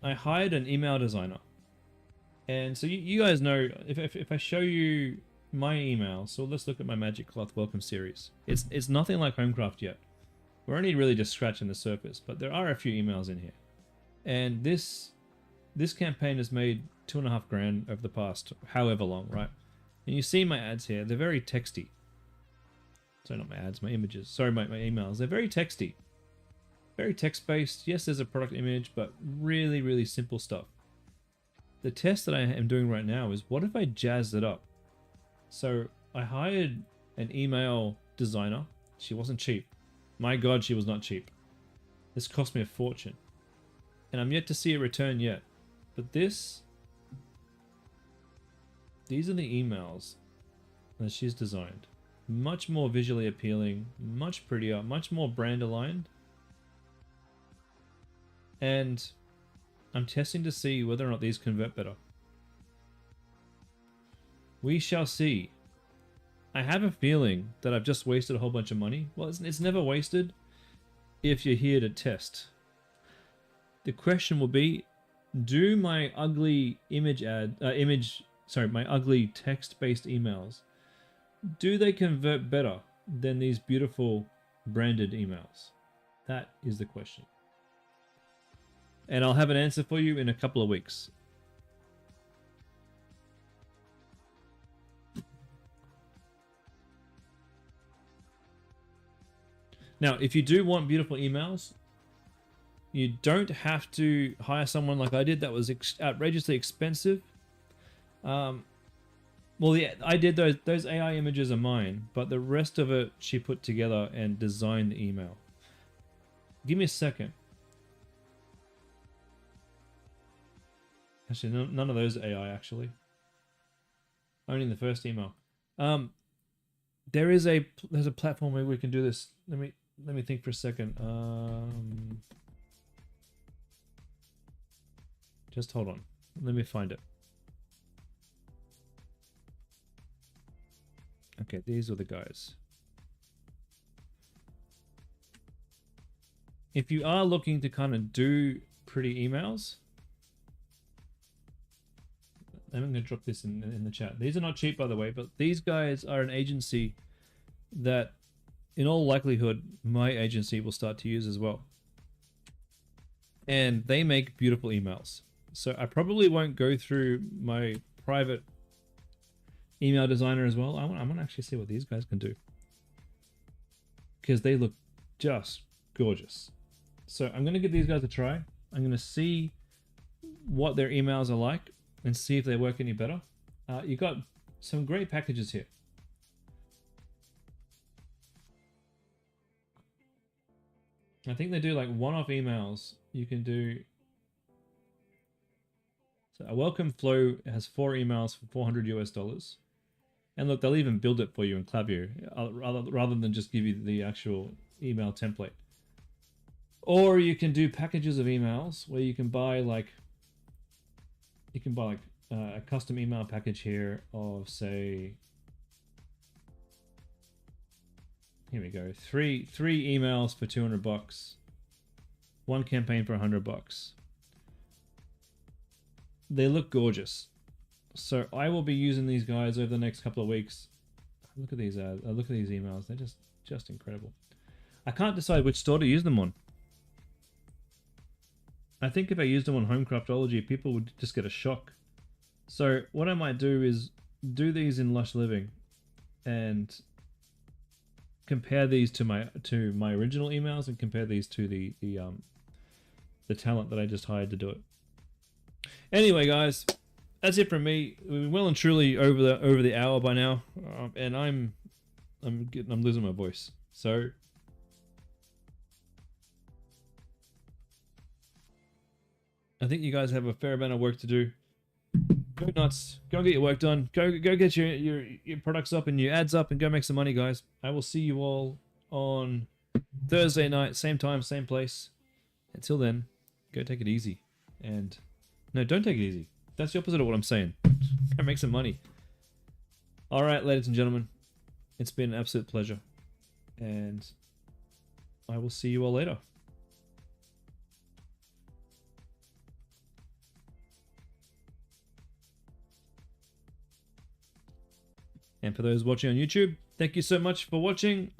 I hired an email designer. And so you guys know, if I show you my email, so let's look at my Magic Cloth Welcome series. It's nothing like Homecraft yet. We're only really just scratching the surface, but there are a few emails in here. And this campaign has made $2,500 over the past however long, right? And you see my ads here, they're very texty. Sorry, not my ads, my images. Sorry, my emails. They're very texty. Very text-based. Yes, there's a product image, but really, really simple stuff. The test that I am doing right now is, what if I jazzed it up? So I hired an email designer. She wasn't cheap. My God, she was not cheap. This cost me a fortune. And I'm yet to see a return yet. But these are the emails that she's designed. Much more visually appealing, much prettier, much more brand aligned. And I'm testing to see whether or not these convert better. We shall see. I have a feeling that I've just wasted a whole bunch of money. Well, it's never wasted if you're here to test. The question will be, do my ugly my ugly text-based emails, do they convert better than these beautiful branded emails? That is the question. And I'll have an answer for you in a couple of weeks. Now, if you do want beautiful emails, you don't have to hire someone like I did that was outrageously expensive. I did those AI images are mine, but the rest of it she put together and designed the email. Give me a second. Actually, none of those are AI, actually. Only in the first email. There's a platform where we can do this. Let me think for a second. Just hold on. Let me find it. Okay, these are the guys. If you are looking to kind of do pretty emails, I'm going to drop this in the chat. These are not cheap, by the way, but these guys are an agency that, in all likelihood, my agency will start to use as well. And they make beautiful emails. So I probably won't go through my private email designer as well. I want to actually see what these guys can do, because they look just gorgeous. So I'm going to give these guys a try. I'm going to see what their emails are like and see if they work any better. You got some great packages here. I think they do like one-off emails. You can do. So a welcome flow has 4 emails for $400 US. And look, they'll even build it for you in Klaviyo rather than just give you the actual email template. Or you can do packages of emails where you can buy like a custom email package here of, say, here we go, three emails for $200, 1 campaign for $100. They look gorgeous. So I will be using these guys over the next couple of weeks. Look at these ads. Look at these emails. They're just incredible. I can't decide which store to use them on. I think if I used them on Home Craftology, people would just get a shock. So what I might do is do these in Lush Living and compare these to my original emails and compare these to the talent that I just hired to do it. Anyway, guys, that's it from me. We're well and truly over the hour by now, and I'm losing my voice. So I think you guys have a fair amount of work to do. Go nuts. Go get your work done. Go get your products up and your ads up and go make some money, guys. I will see you all on Thursday night, same time, same place. Until then, go take it easy. And no, don't take it easy. That's the opposite of what I'm saying. Go make some money. All right, ladies and gentlemen, it's been an absolute pleasure. And I will see you all later. And for those watching on YouTube, thank you so much for watching.